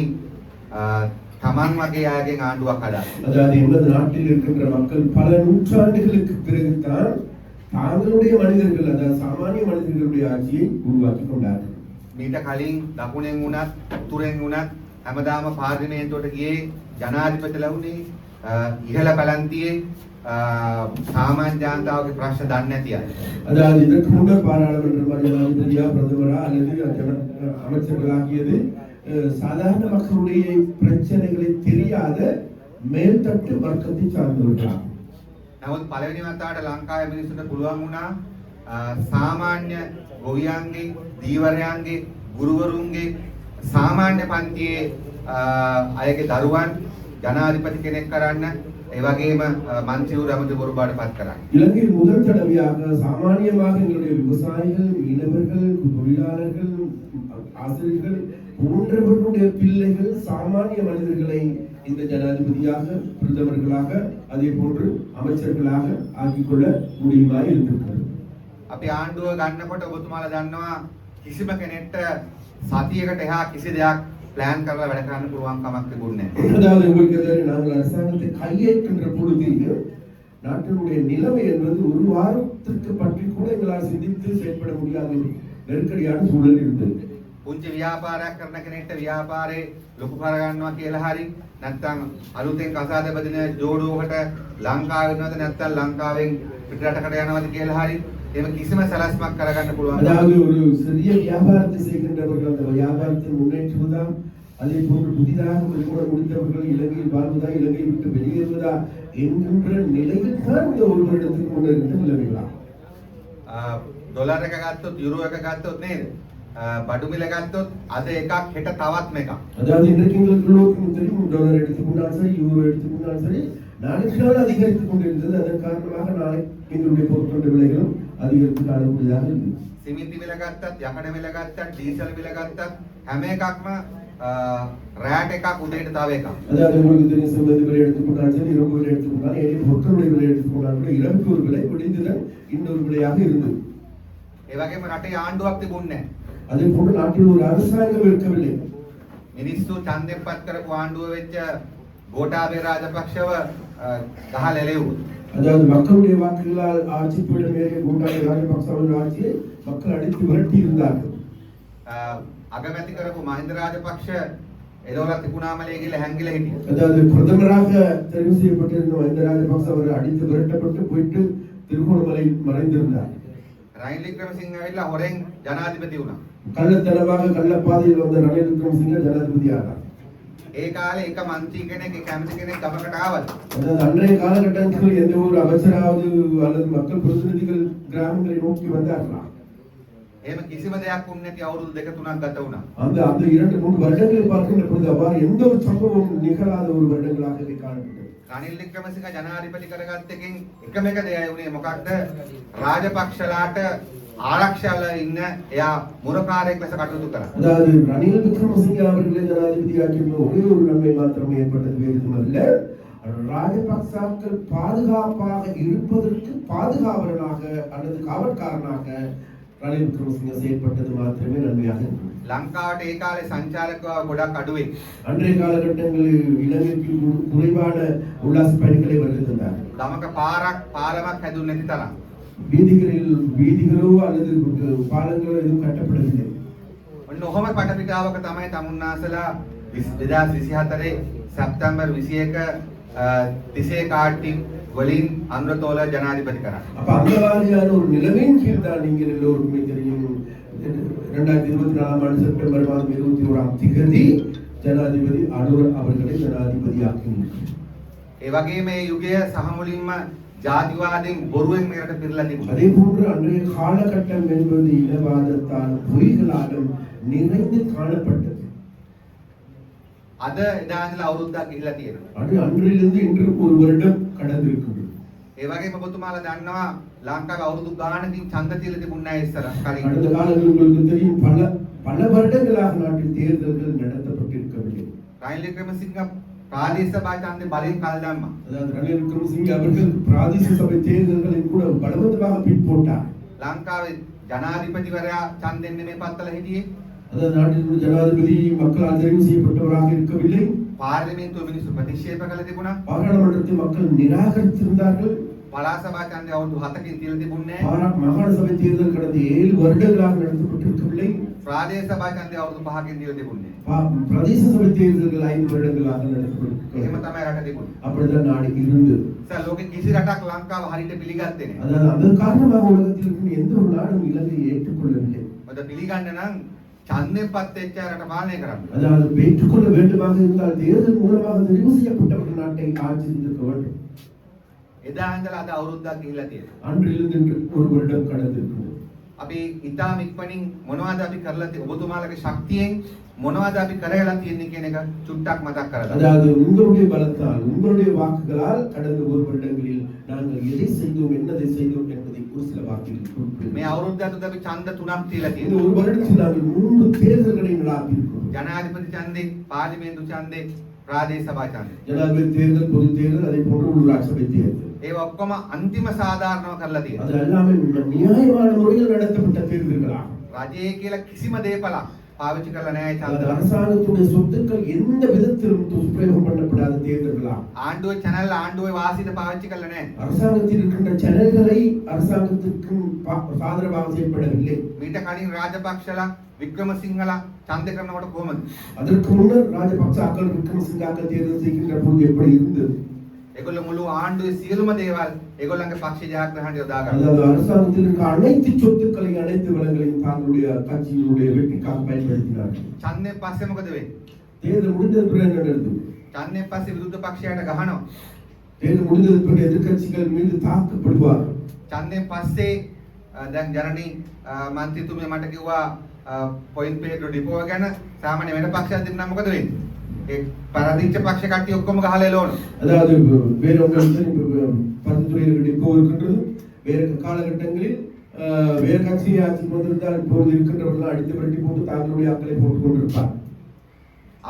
තමන් වගේ අයගෙන් ආණ්ඩුවක් හදාගන්නේ. அதாவது எமது நாட்டில் இருக்கின்ற மக்கள் பல நூற்றாண்டுகளுக்கு பிறகுதான் தாங்களுடைய மனிதர்கள் அதாவது சாமானிய மனிதர்களுடைய ஆட்சியை உருவாக்கி கொண்டார்கள். මීට කලින් දකුණෙන් වුණත් උතුරෙන් වුණත් හැමදාම පාර්ලිමේන්තුවට ගියේ ජනාධිපතිලා වුණේ ඉහළ පළන්තියේ சாமான் ஜனதாவுக்கு பிரச்சனை தண்ணி அத்தியா. அதாவது இதற்கு முன்னர் பாராளுமன்ற ஜனாதிபதியா பிரதமரா அல்லது அமைச்சர்களாகியது சாதாரண மக்களுடைய பிரச்சனைகளை தெரியாத மேல்தட்டு வர்க்கத்தை சார்ந்தவர்களாகும். නමුත් පළවෙනි වතාවට ලංකාවේ මිනිස්සුන්ට පුළුවන් වුණා සාමාන්‍ය ගොවියන්ගේ දීවරයන්ගේ ගුරුවරුන්ගේ සාමාන්‍ය පන්තියේ අයගේ දරුවන් ජනාධිපති කෙනෙක් කරන්න ඒ වගේම මන්ත්‍රීවරු අමතවරු බාටපත් කරන්න. இலங்கையில் முதல் தடவையாக சாமானியமாக எங்களுடைய விவசாயிகள், மீனவர்கள், தொழிலாளர்கள், ஆசிரியர்கள் போன்றவர்களுடைய பிள்ளைகள் சாமானிய மனிதர்களை இந்த ஜனாதிபதியாக, பிரதமர்களாக, அதே போன்று அமைச்சர்களாக ஆக்கிக் கொள்ள முடியுமாய் இருந்திருக்கிறது. අපි ආණ්ඩුව ගන්නකොට ඔබතුමාලා දන්නවා කිසිම කෙනෙක්ට සතියකට එහා කිසි දෙයක් ප්ලෑන් කරලා වැඩ කරන්න පුළුවන් කමක් තිබුණේ නැහැ. அதாவது உங்களுக்கு தெரியும், நாங்கள் அரசாங்கத்தை கையேற்கின்ற பொழுது நாட்டினுடைய நிலைமை என்பது ஒரு வாரத்திற்கு பற்றி கூட எங்களால் சிந்தித்து செயல்பட முடியாத ஒரு நெருக்கடியான சூழல் இருந்தது. පුංචි ව්‍යාපාරයක් කරන කෙනෙක්ට ව්‍යාපාරේ ලොකු කරගන්නවා කියලා හරි නැත්නම් අලුතෙන් කසාද බදින ජෝඩුවකට ලංකාවෙ වෙනවද නැත්නම් ලංකාවෙන් පිටරටකට යනවද කියලා හරි එහෙම කිසිම සලස්මක් කරගන්න පුළුවන්. அதாவது ஒரு சிறிய வியாபாரத்தை செய்கின்றவர்கள் அந்த வியாபாரத்தை முன்னேற்றுவதா, அதே போன்று புதிதாக திருமணம் முடித்தவர்கள் இலங்கையில் வாழ்வதா, இலங்கையை விட்டு வெளியேறுவதா என்கின்ற நிலையில் தான் இந்த ஒரு வருடத்துக்கு முன்னர் இருந்த நிலைமைகளா. ඩොලර් එක ගත්තොත් යුරෝ එක ගත්තොත් නේද? බඩු මිල ගත්තොත් අද එකක් හෙට තවත් එකක්. அதாவது இன்றைக்கு எங்களுக்கு தெரியும், டாலர் எடுத்துக்கொண்டாலும் சரி, யூரோ எடுத்துக்கொண்டாலும் சரி, நாளுக்கு நாள் அதிகரித்துக் கொண்டிருந்தது. அதன் காரணமாக நாளை எங்களுடைய பொருட்களுடைய விலைகளும் அதிகரித்து காணக்கூடியதாக இருந்தது. සිමෙන්ති මිල ගත්තත්, යකඩ මිල ගත්තත්, ඩීසල් මිල ගත්තත් හැම එකක්ම රෑට් එකක් උදේට තව එකක්. அதாவது உங்களுக்கு தெரியும், சிமெண்ட் விலை எடுத்துக்கொண்டாலும் சரி, இரும்பு விலை எடுத்துக்கொண்டாலும், ஏனைய பொருட்களுடைய விலை எடுத்துக்கொண்டாலும் கூட இரவுக்கு ஒரு விலை, விடிந்துதான் இன்னொரு விலையாக இருந்தது. ඒ වගේම රටේ ආණ්ඩුවක් තිබුණේ නැහැ. அதே போன்று நாட்டில் ஒரு அரசாங்கம் இருக்கவில்லை. මිනිස්සු ඡන්දයෙන් පත් කරපු ආණ්ඩුව වෙච්ච ගෝඨාභය රාජපක්ෂව ගහලා එළෙව්වා. அதாவது மக்களுடைய வாக்குகளால் ஆட்சி பீடம் ஏறிய கோட்டாபய ராஜபக்சவின் ஆட்சியை மக்கள் அடித்து விரட்டி இருந்தார்கள். අගමැති කරපු මහින්ද රාජපක්ෂ එළවලා තිකුණාමලේ ගිහලා හැංගිලා හිටියා. அதாவது பிரதமராக தெரிவு செய்யப்பட்டிருந்த மஹிந்த ராஜபக்ச அவர் அடித்து விரட்டப்பட்டு போயிட்டு திருகோணமலை மறைந்திருந்தார். රනිල් වික්‍රමසිංහ ඇවිල්ලා හොරෙන් ජනාධිපති වුණා. கள்ளத்தனமாக கள்ளப்பாதையில் வந்த ரணில் விக்ரமசிங்க ஜனாதிபதி ஆனார். ඒ කාලේ එක മന്ത്രി කෙනෙක් එක කැමති කෙනෙක් ගමකට ආවද? அதாவது அன்றைய காலகட்டத்தில் எந்த ஒரு அமைச்சராவது அல்லது மக்கள் பிரதிநிதிகள் கிராமங்களை நோக்கி வந்தார்களா? එහෙම කිසිම දෙයක් වුණ නැති අවුරුදු දෙක තුනක් ගත වුණා. அந்த 2-3 வருடங்களை பார்க்கின்ற பொழுது அவ்வாறு எந்த ஒரு சம்பவமும் நிகழாத ஒரு வருடங்களாகவே காணப்பட்டது. රනිල් වික්‍රමසිංහ ජනාධිපති කරගත්ත එකෙන් එකම එක දෙයයි උනේ මොකක්ද? රාජපක්ෂලාට ආරක්ෂාල ඉන්න එයා මුරකාරයෙක් ලෙස කටයුතු කරා. அதாவது ரணில் விக்ரமசிங்க அவர்களை ஜனாதிபதியாக்கிய ஒரே ஒரு நன்மை மாத்திரமே ஏற்பட்டது, வேறு எதுவுமல்ல. ராஜபக்சாக்கள் பாதுகாப்பாக இருப்பதற்கு பாதுகாவலனாக அல்லது காவற்காரனாக ரணில் விக்ரமசிங்க செயல்பட்டது மாத்திரமே நன்மையாக இருந்தது. ලංකාවට ඒ කාලේ සංචාරකව ගොඩක් අඩුවේ. அன்றைய காலகட்டங்களில் இலங்கைக்கு குறைவான உல்லாச பயணிகளை வருகின்றனர். ගමක පාරමක් හැදුන්නේ නැති තරම්. வீதிகளோ அல்லது பாலங்களோ எதுவும் கட்டப்படவில்லை. ඔන්න ඔහොම පටපිටාවක තමයි තමුන්නාසලා 2024 සැප්තැම්බර් 21 තිසේ කාටින් වලින් අනුරතෝල ජනාධිපති කරා. அப்ப அந்த மாதிரியான ஒரு நிலைமையின் கீழ் தான் நீங்கள் எல்லோருக்குமே தெரியும், 2024 ஆண்டு செப்டம்பர் மாதம் 21ஆம் தேதி ஜனாதிபதி அனுர அவர்களை ஜனாதிபதியாக்கினார். ඒ වගේම මේ යුගය සහ මුලින්ම ජාතිවාදීන් බොරුවෙන් මේකට පිරලා තිබුණා. அதே போன்று அன்றைய காலகட்டம் என்பது இனவாதத்தால் பொய்களாலும் நிறைந்து காணப்பட்டது. අද එදා ඉඳලා අවුරුද්දක් ගිහිලා තියෙනවා. அது அன்றிலிருந்து இன்று ஒரு வருடம் கடந்திருக்கிறது. ඒ වගේම ඔබතුමාලා දන්නවා ලංකාවේ අවුරුදු ගානකින් ඡන්ද තියලා තිබුණ නැහැ ඉස්සර කලින්. கடந்த காலங்களில் உங்களுக்கு தெரியும், பல வருடங்களாக நாட்டில் தேர்தல்கள் நடத்தப்பட்டிருக்கவில்லை. රනිල් වික්‍රමසිංහ ප්‍රාදේශ සභා ඡන්දේ බලෙන් කල් දැම්මා. அதாவது ரணில் விக்ரமசிங்க அவர்கள் பிராதேசிய சபை தேர்தல்களை கூட பலவந்தமாக பின் போட்டார். ලංකාවේ ජනාධිපතිවරයා ඡන්දෙන් නෙමෙයි පත්තලා හිටියේ. அதாவது நாட்டின் ஜனாதிபதி மக்களால் தெரிவு செய்யப்பட்டவராக இருக்கவில்லை. පාර්ලිමේන්තුව මිනිස්සු ප්‍රතික්ෂේප කළ තිබුණා. பாராளுமன்றத்தை மக்கள் நிராகரித்திருந்தார்கள். පළාත් සභා ඡන්දේ අවුරුදු 7කින් තියලා තිබුණේ නැහැ. மாகாண சபை தேர்தல் கடந்த 7 வருடங்களாக நடத்தப்பட்டிருக்கவில்லை. ප්‍රාදේශ සභා ඡන්දේ අවුරුදු 5කින් තියලා තිබුණේ. பிரதேச சபை தேர்தல்கள் 5 வருடங்களாக நடத்தப்பட்டிருக்கிறது. එහෙම තමයි රට තිබුණේ. அப்படிதான் நாடு இருந்தது. සර් ලෝකේ කිසි රටක් ලංකාව හරියට පිළිගත්තේ නැහැ. அதாவது அதன் காரணமாக உலகத்தில் இருக்கும் எந்த ஒரு நாடும் இலங்கையை ஏற்றுக்கொள்ளவில்லை. මොකද පිළිගන්න නම් ඡන්දයෙන් පත් වෙච්ච රට පාලනය කරන්න. அதாவது ஏற்றுக்கொள்ள வேண்டுமாக இருந்தால் தேர்தல் மூலமாக தெரிவு செய்யப்பட்ட ஒரு நாட்டை ஆட்சி செய்திருக்க வேண்டும். එදා ඉඳලා අද අවුරුද්දක් ගිහිල්ලා තියෙනවා. அன்றிலிருந்து இன்று ஒரு வருடம் கடந்திருக்கிறது. අපි ඉතාම ඉක්මනින් මොනවද අපි කරලා තියෙන්නේ ඔබතුමාලගේ ශක්තියෙන් මොනවද අපි කරලා තියෙන්නේ කියන එක චුට්ටක් මතක් කරලා. அதாவது உங்களுடைய பலத்தால் உங்களுடைய வாக்குகளால் கடந்த ஒரு வருடங்களில் நாங்கள் எதை செய்தோம் என்னதை செய்தோம் என்பதை ஒரு சில வாக்குகள் මේ අවුරුද්ද ඇතුළත අපි ඡන්ද 3ක් තියලා இந்த තියෙනවා. ஒரு வருடத்தில் நாங்கள் 3 தேர்தல்களை நடாத்தியிருக்கிறோம். ජනාධිපති ඡන්දේ, පාර්ලිමේන්තු ඡන්දේ, ප්‍රාදේශ සභා ඡන්දේ. ஜனாதிபதி தேர்தல் பொது தேர்தல் அதே போன்று உள்ளூராட்சி சபை தேர்தல் ඒවා ඔක්කොම අන්තිම සාධාරණව කරලා තියෙනවා. அது எல்லாமே நியாயமான முறையில் நடத்தப்பட்ட தேர்தல்களாகும். රජයේ කියලා කිසිම දේපලක් පාවිච්චි කරලා නැහැ அது ඡන්ද. அரசாங்கத்துடைய சொத்துக்கள் எந்த விதத்திலும் துஷ்பிரயோகம் பண்ணப்படாத தேர்தல்களாகும். ආණ්ඩුවේ channel ආණ්ඩුවේ වාසියට පාවිච්චි කරලා නැහැ. அரசாங்கத்தில் இருக்கின்ற சேனல்களை அரசாங்கத்திற்கு ஆதரவாக செயல்படவில்லை. මීට කලින් රාජපක්ෂලා වික්‍රමසිංහලා ඡන්ද කරනකොට කොහොමද? அதற்கு முன்னர் ராஜபக்சாக்கள் விக்ரமசிங்காக்கள் தேர்தல் செய்கின்ற பொழுது எப்படி இருந்தது? ඒගොල්ලෝ මුළු ආණ්ඩුවේ සියලුම දේවල් ඒගොල්ලන්ගේ පක්ෂ ජයග්‍රහණයට යොදා ගන්නවා. அதாவது அரசாங்கத்தில் இருக்க அனைத்து சொத்துக்களை அனைத்து வளங்களையும் தங்களுடைய கட்சியினுடைய வெற்றிக்காக பயன்படுத்தினார்கள். ඡන්දයෙන් පස්සේ මොකද වෙන්නේ? தேர்தல் முடிந்தது பிறகு என்ன நடந்தது? ඡන්දයෙන් පස්සේ විරුද්ධ පක්ෂයට ගහනවා. தேர்தல் முடிந்தது பிறகு எதிர்க்கட்சிகள் மீது தாக்கப்படுவார்கள். ඡන්දයෙන් පස්සේ දැන් ජනනී මන්ත්‍රීතුමිය මට කිව්වා පොයින්ට් පේඩ්‍රෝ ඩිපෝ ගැන සාමාන්‍ය වෙන පක්ෂයක් දෙන්නා මොකද වෙන්නේ? ඒ පරදිච්ච පක්ෂ කට්ටිය ඔක්කොම ගහලා එළවනවා. அதாவது வேற உங்களுக்கு பரிந்துரைகள் டிப்போ இருக்கின்றது. வேற காலகட்டங்களில் வேற கட்சி ஆட்சிக்கு வந்திருந்தால் இப்போது இருக்கின்றவர்கள் அடித்து விரட்டி போட்டு தங்களுடைய ஆட்களை போட்டுக் கொண்டிருப்பார்.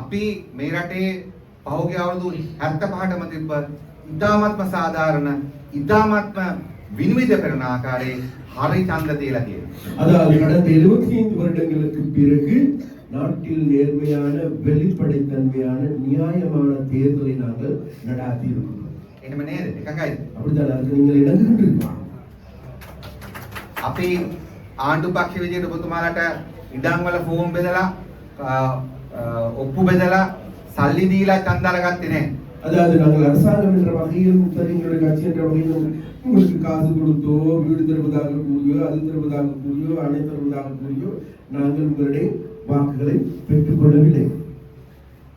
අපි මේ රටේ පහුගිය අවුරුදු 75ටම තිබ්බ ඉතාමත්ම සාධාරණ ඉතාමත්ම විනිවිද කරන ආකාරයේ හරි ඡන්ද තියලා තියෙනවා. அதாவது கடந்த 75 வருடங்களுக்கு பிறகு நாட்டில் நேர்மையான வெளிப்படைத்தன்மையான நியாயமான தேர்தலை நாங்கள் நடாத்தி இருக்கிறோம். එහෙම නේද? එකඟයිද? அப்படித்தான் அதுக்கு நீங்கள் இணங்குகின்றீர்களா? අපි ආණ්ඩු පක්ෂ විදියට ඔබතුමාලට ඉඩම් වල ෆෝම් බෙදලා ඔප්පු බෙදලා සල්ලි දීලා ඡන්ද අරගත්තේ නැහැ. அதாவது நாங்கள் அரசாங்கம் என்ற வகையிலும் சரி எங்களுடைய கட்சி என்ற வகையிலும் உங்களுக்கு காசு கொடுத்தோ வீடு தருவதாக கூறியோ அது தருவதாக கூறியோ அணை தருவதாக கூறியோ நாங்கள் உங்களுடைய வாக்குகளை பெற்றுக் கொள்ளவில்லை.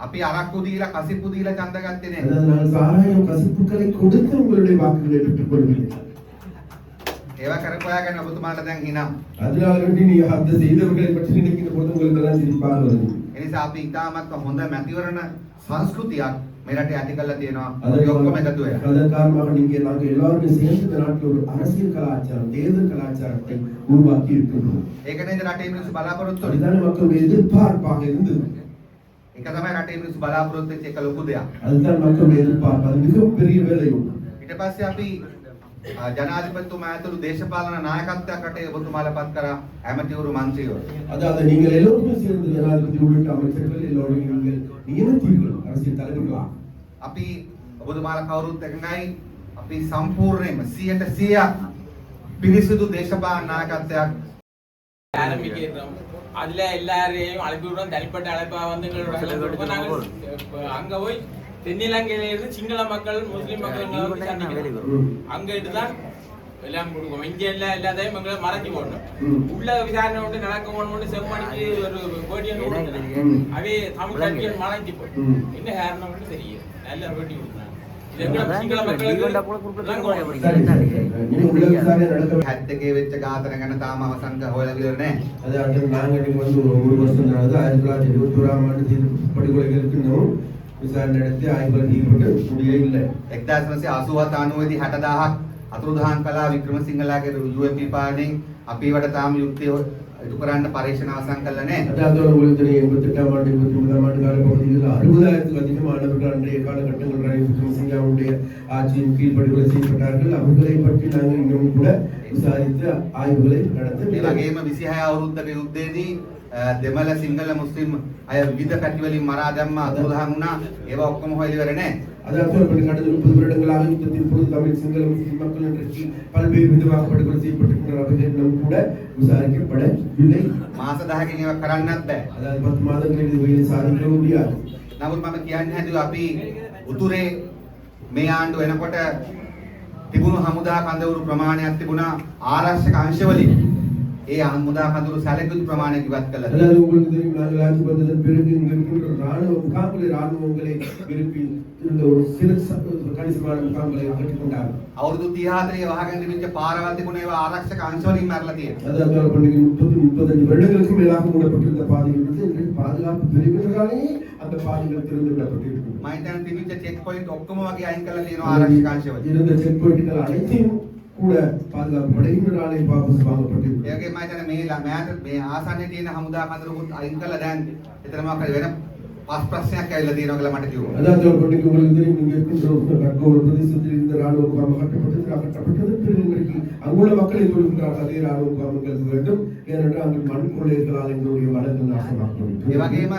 අපි අරක්කු දීලා කසිප්පු දීලා ඡන්ද ගත්තේ නැහැ. அதாவது நாங்கள் சாராயம் கசிப்புகளை கொடுத்து உங்களுடைய வாக்குகளை பெற்றுக் கொள்ளவில்லை. ඒවා කරපුවා ගැන ඔබතුමාලට දැන් හිනා. அதனால வேண்டி நீ அந்த செய்தவர்களை பற்றி நினைக்கிற பொழுது உங்களுக்கு எல்லாம் சிரிப்பாக வருது. ඒ නිසා අපි ඉතාමත්ම හොඳ මැතිවරණ සංස්කෘතියක් මේ රටේ ඇති කරලා තියෙනවා. அதன் අපි ඔක්කොම එකතු වෙලා. அதன் காரணமாக நாங்கள் எல்லாருமே சேர்ந்து இந்த நாட்டில் ஒரு அரசியல் கலாச்சாரம் தேர்தல் கலாச்சாரத்தை உருவாக்கி இருக்கின்றோம். ඒක නේද රටේ මිනිස්සු බලාපොරොත්තු වෙන්නේ. அதுதான் மக்களுடைய எதிர்பார்ப்பாக இருந்தது. ඒක තමයි රටේ මිනිස්සු බලාපොරොත්තු වෙච්ච එක ලොකු දෙයක්. அதுதான் மக்களுடைய எதிர்பார்ப்பு. அது மிகப்பெரிய வேலை ஒன்று. ඊට පස්සේ අපි ජනාධිපතිතුමා ඇතුළු දේශපාලන නායකත්වයක් රටේ ඔබතුමාලා පත් කරා ඇමතිවරු මන්ත්‍රීවරු. அதாவது நீங்கள் எல்லோருமே சேர்ந்து ஜனாதிபதி உள்ளிட்ட அமைச்சர்கள் எல்லோரும் நீங்கள் நியமித்தீர்கள் அரசியல் தலைவர்களா. අපි ඔබතුමාලා කවුරුත් එකඟයි. අපි සම්පූර්ණයෙන්ම 100% පිරිසිදු දේශපාලන නායකත්වයක් ஆரம்பிக்கிறோம். அதுல எல்லாரையும் அழைப்பு விடுறோம். தனிப்பட்ட அழைப்பா வந்து அங்க போய் தென்னிலங்கையில இருந்து சிங்கள மக்கள் முஸ்லிம் மக்கள் வந்து சந்திக்கிறோம். அங்க இதுதான் எல்லாம் கொடுக்கும். இங்க எல்லாத்தையும் எங்களை மறைஞ்சு போடணும். உள்ள விசாரணை ஒன்று நடக்க போகணும்னு செம்மணிக்கு ஒரு போட்டியை அதே தமிழ் கட்சிகள் மறைஞ்சு போடும். என்ன காரணம் தெரியும். நல்ல போட்டி கொடுத்தாங்க. சிங்கள மக்களுக்கு 71 වෙච්ච ඝාතන ගැන තාම අවසන් හොයලා ඉවර නැහැ. அதாவது நாங்கள் வந்து ஒரு வருஷம் நடந்து 1971ஆம் ஆண்டு படுகொலைகள் இருக்கின்றோம். விசாரணை நடத்தி ஆய்வுகள் ஈடுபட்டு முடியவே இல்லை. 1987 60,000ක් අතුරුදහන් කළා වික්‍රමසිංහලාගේ UAP පාලනයෙන්. අපි ඒවට තාම යුක්තිය ඉටු කරන්න පරීක්ෂණ අවසන් කළා නැහැ. அதாவது உங்களுக்கு தெரியும் 88ஆம் ஆண்டு 89ஆம் ஆண்டு காலப்பகுதியில் 60,000க்கும் அதிகமானவர்கள் அன்றைய காலகட்டங்கள் ரணில் விக்ரமசிங்காவுடைய ஆட்சியின் கீழ் படுகொலை செய்யப்பட்டார்கள். அவர்களை பற்றி நாங்கள் இன்னும் கூட விசாரித்து ஆய்வுகளை ඒ நடத்த වගේම 26 අවුරුද්දක යුද්ධයේදී දෙමළ සිංහල මුස්ලිම් අය විවිධ පැති වලින් මරා දැම්ම අතුරුදහන් වුණා. ඒවා ඔක්කොම හොයලා ඉවර නැහැ. அதாவது கடந்த 30 வருடங்களாக யுத்தத்தின் பொழுது தமிழ் சிங்கள முஸ்லிம் மக்கள் இன்றைக்கு பல்வேறு விதமாக படுகொலை செய்யப்பட்டிருக்கின்றவர்கள் கூட விசாரிக்கப்படவில்லை. මාස 10කින් ඒවා කරන්නත් බෑ. அதாவது 10 மாதங்களில் இது வகையில் சாதிக்க முடியாது. නමුත් මම කියන්න හැදුවේ අපි උතුරේ මේ ආණ්ඩුව එනකොට තිබුණු හමුදා කඳවුරු ප්‍රමාණයක් තිබුණා ආරක්ෂක අංශවලින්. ඒ හමුදා කඳවුරු සැලකුණු ප්‍රමාණයක් ඉවත් කළා. அதாவது உங்களுக்கு தெரியும் நாங்கள் ஆட்சி வந்ததன் பிறகு இங்க இருக்கின்ற ராணுவ முகாம்களை ராணுவங்களை விரும்பி இருந்த ஒரு சில கணிசமான முகாம்களை கட்டிக்கொண்டார்கள். අවුරුදු 34 වහගෙන තිබිච්ච පාරවල් තිබුණේ ඒවා ආරක්ෂක අංශ වලින් මැරලා තියෙනවා. அதாவது பண்டிகை 30-35 வருடங்களுக்கு மேலாக மூடப்பட்டிருந்த பாதைகள் வந்து இன்றைக்கு பாதுகாப்பு பிரிவினராலே அந்த பாதைகள் திறந்து விடப்பட்டிருக்கிறது. මම හිතන්නේ තිබිච්ච චෙක් පොයින්ට් ඔක්කොම වගේ අයින් කරලා තියෙනවා ආරක්ෂක අංශ වලින්. இருந்த செக் பாயிண்ட்கள் அனைத்தையும் கூட பாதுகாப்பு படையினராலே வாபஸ் வாங்கப்பட்டிருக்கிறது. ඒ වගේම මම හිතන්නේ මේ ආසන්නයේ තියෙන හමුදා කඳුරුත් අයින් කරලා දැන් එතන මොකක්ද වෙන පස් ප්‍රශ්නයක් ඇවිල්ලා තියෙනවා කියලා මට කිව්වා. அதாவது பண்டிகை உங்களுக்கு தெரியும் இங்கே இருக்கின்ற ஒரு பிரதேசத்தில் இந்த ராணுவ முகாம் கட்டப்பட்டது பிறகு இன்றைக்கு அங்குள்ள மக்களை சொல்கிறார்கள் அதே ராணுவ முகாம்கள் வேண்டும் ஏனென்றால் அங்கு மண் கொள்ளைகளால் எங்களுடைய வளங்கள் நாசமாக்கப்படும். ඒ වගේම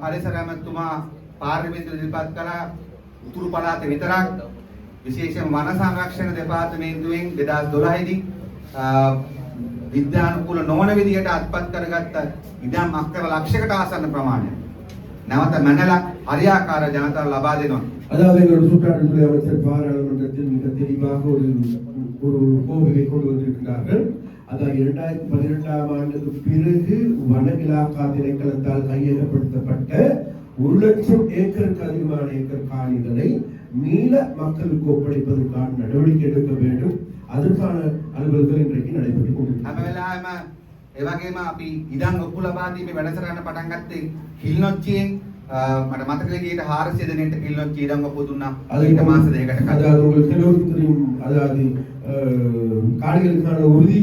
පරිසර ඇමතුමා පාර්ලිමේන්තුවේ ඉදිරිපත් කළා උතුරු පළාත විතරක් විශේෂයෙන්ම වන සංරක්ෂණ දෙපාර්තමේන්තුවෙන් 2012 දී විද්‍යානුකූල නොවන විදිහට අත්පත් කරගත්ත ඉඩම් අක්කර ලක්ෂයකට ආසන්න ප්‍රමාණයක් නැවත මැනලා හරියාකාර ජනතාව ලබා දෙනවා. அதாவது எங்களுடைய சுற்றாடல்துறை அமைச்சர் பாராளுமன்றத்தில் மிக தெளிவாக ஒரு கோவிலை கொண்டு வந்திருக்கிறார்கள். அதாவது 2012ஆம் ஆண்டுக்கு பிறகு வன இலாகா திணைக்களத்தால் கையகப்படுத்தப்பட்ட 1,00,000 ஏக்கருக்கு அதிகமான ஏக்கர் காணிகளை மீள மக்களுக்கு ஒப்படைப்பதற்கான நடவடிக்கை எடுக்க வேண்டும். அதற்கான அலுவல்கள் இன்றைக்கு நடைபெற்றுக் கொண்டிருக்கிறது. හැම වෙලාවෙම ඒ වගේම අපි ඉඩම් ඔප්පු ලබා දීමේ වැඩසටහන පටන් ගත්තේ කිල්නොච්චියෙන් මට මතක විදිහට 400 දෙනෙක්ට කිල්නොච්චි ඉඩම් ඔප්පු දුන්නා. ඊට මාස දෙකකට කලින්. அதாவது உங்களுக்கு எல்லோருக்கும் தெரியும், அதாவது காணிகளுக்கான உறுதி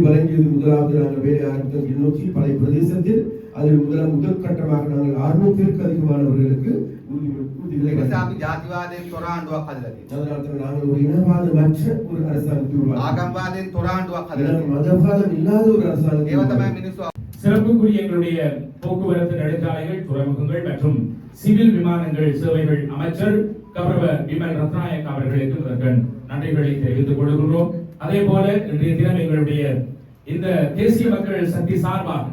வழங்கியது முதலாவது நாங்கள் வேலை ஆரம்பித்த கிளிநொச்சி பழைய பிரதேசத்தில் அதில் முதல் கட்டமாக நாங்கள் 600 பேருக்கு அதிகமானவர்களுக்கு உறுதிகளை අපි ජාතිවාදයෙන් තොර ආණ්ඩුවක් හදලා තියෙනවා. அதனால்தான் நாங்கள் ஒரு இனவாதமற்ற ஒரு அரசாங்கத்தை உருவாக்கினோம். ආගම්වාදයෙන් තොර ආණ්ඩුවක් හදලා තියෙනවා. மதவாதம் இல்லாத ஒரு அரசாங்கத்தை ඒව තමයි මිනිස්සු சிறப்புக்குரிய எங்களுடைய போக்குவரத்து நெடுஞ்சாலைகள் துறைமுகங்கள் மற்றும் சிவில் விமானங்கள் சேவைகள் அமைச்சர் கௌரவ விமல் ரத்நாயக் அவர்களுக்கு முதற்கண் நன்றிகளை தெரிவித்துக் கொள்கிறோம். அதே போல இன்றைய தினம் எங்களுடைய இந்த தேசிய மக்கள் சக்தி சார்பாக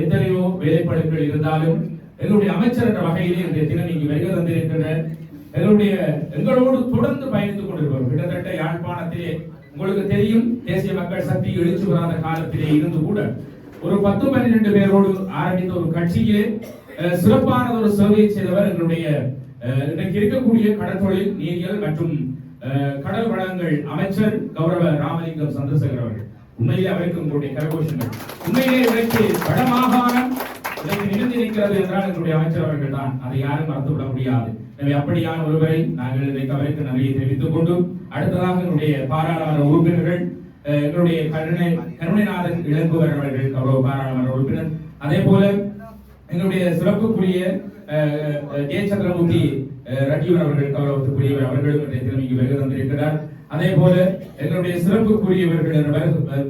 எத்தனையோ வேலைப்பளுக்கள் இருந்தாலும் எங்களுடைய அமைச்சர் என்ற வகையிலே இன்றைய தினம் இங்கு வருகை தந்திருக்கின்ற எங்களோடு தொடர்ந்து பயணித்துக் கொண்டிருக்கிறோம். கிட்டத்தட்ட யாழ்ப்பாணத்திலே உங்களுக்கு தெரியும், தேசிய மக்கள் சக்தி எழுச்சி வராத காலத்திலே இருந்து கூட ஒரு 10-12 பேரோடு ஆரம்பித்த ஒரு கட்சியிலே சிறப்பான ஒரு சேவையை செய்தவர் எங்களுடைய இன்றைக்கு இருக்கக்கூடிய கடற்தொழில் நீரியல் மற்றும் கடல் வளங்கள் அமைச்சர் கௌரவ ராமலிங்கம் சந்திரசேகர் அவர்கள். உண்மையிலே அவருக்கு உங்களுடைய கரகோஷங்கள். உண்மையிலே இன்றைக்கு வடமாகாணம் இன்றைக்கு நிகழ்ந்திருக்கிறது என்றால் எங்களுடைய அமைச்சர் அவர்கள் தான். அதை யாரும் மறந்துவிட முடியாது. எனவே அப்படியான ஒருவரை நாங்கள் இன்றைக்கு அவருக்கு நன்றியை தெரிவித்துக் கொண்டு அடுத்ததாக எங்களுடைய பாராளுமன்ற உறுப்பினர்கள் எங்களுடைய கருணைநாதன் இளங்குவர் அவர்கள் கௌரவ பாராளுமன்ற உறுப்பினர், அதே போல எங்களுடைய சிறப்புக்குரிய ஜெய சந்திரமூர்த்தி ரஜீவன் அவர்கள் கௌரவத்துக்குரியவர் அவர்களும் இன்றைய தினம் இங்கு வருகை தந்திருக்கிறார். அதே போல எங்களுடைய சிறப்புக்குரியவர்கள்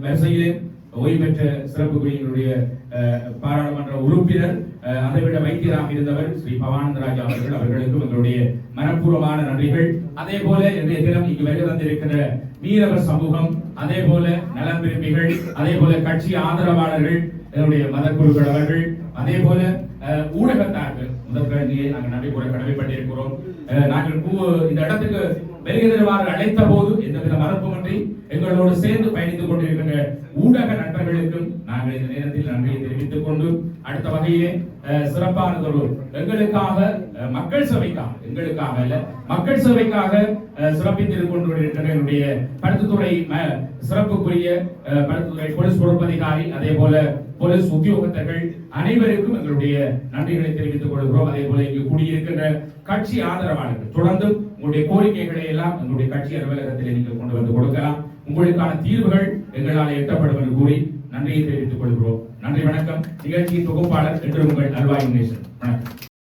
வரிசையிலே ஓய்வு பெற்ற சிறப்புக்குரிய எங்களுடைய பாராளுமன்ற உறுப்பினர் அதைவிட வைத்தியராக இருந்தவர் ஸ்ரீ பவானந்தராஜா அவர்களுக்கும் எங்களுடைய மனப்பூர்வமான நன்றிகள். அதே போல இன்றைய தினம் இங்கு வருகை தந்திருக்கிற மீனவர் சமூகம், அதே போல நலம் விரும்பிகள், அதே போல கட்சி ஆதரவாளர்கள், என்னுடைய மதக்குழுக்கள் அவர்கள், அதே போல ஊடகத்தார்கள் முதற்கணியை நாங்கள் நன்றி கூற கடமைப்பட்டிருக்கிறோம். நாங்கள் இந்த இடத்துக்கு வருகிறவாறு அழைத்த போது எந்தவித மறுப்புமின்றி எங்களோடு சேர்ந்து பயணித்துக் கொண்டிருக்கின்ற ஊடக நண்பர்களுக்கும் நாங்கள் இந்த நேரத்தில் நன்றியை தெரிவித்துக் கொண்டு அடுத்த வகையிலே சிறப்பானதொரு எங்களுக்காக மக்கள் சேவைக்காக, எங்களுக்காக அல்ல மக்கள் சேவைக்காக சிறப்பித்துக் கொண்டிருக்கின்ற என்னுடைய பருத்தித்துறை சிறப்புக்குரிய பருத்தித்துறை போலீஸ் பொறுப்பதிகாரி, அதே போல போலீஸ் உத்தியோகத்தர்கள் அனைவருக்கும் எங்களுடைய நன்றிகளை தெரிவித்துக் கொள்கிறோம். அதே போல இங்கு கூடியிருக்கின்ற கட்சி ஆதரவாளர்கள் தொடர்ந்து உங்களுடைய கோரிக்கைகளை எல்லாம் எங்களுடைய கட்சி அலுவலகத்தில் நீங்கள் கொண்டு வந்து கொடுக்கலாம். உங்களுக்கான தீர்வுகள் எங்களால் எட்டப்படும் என்று கூறி நன்றியை தெரிவித்துக் கொள்கிறோம். நன்றி, வணக்கம். நிகழ்ச்சியின் தொகுப்பாளர் என்று உங்கள் அல்வாய் நேசன். வணக்கம்.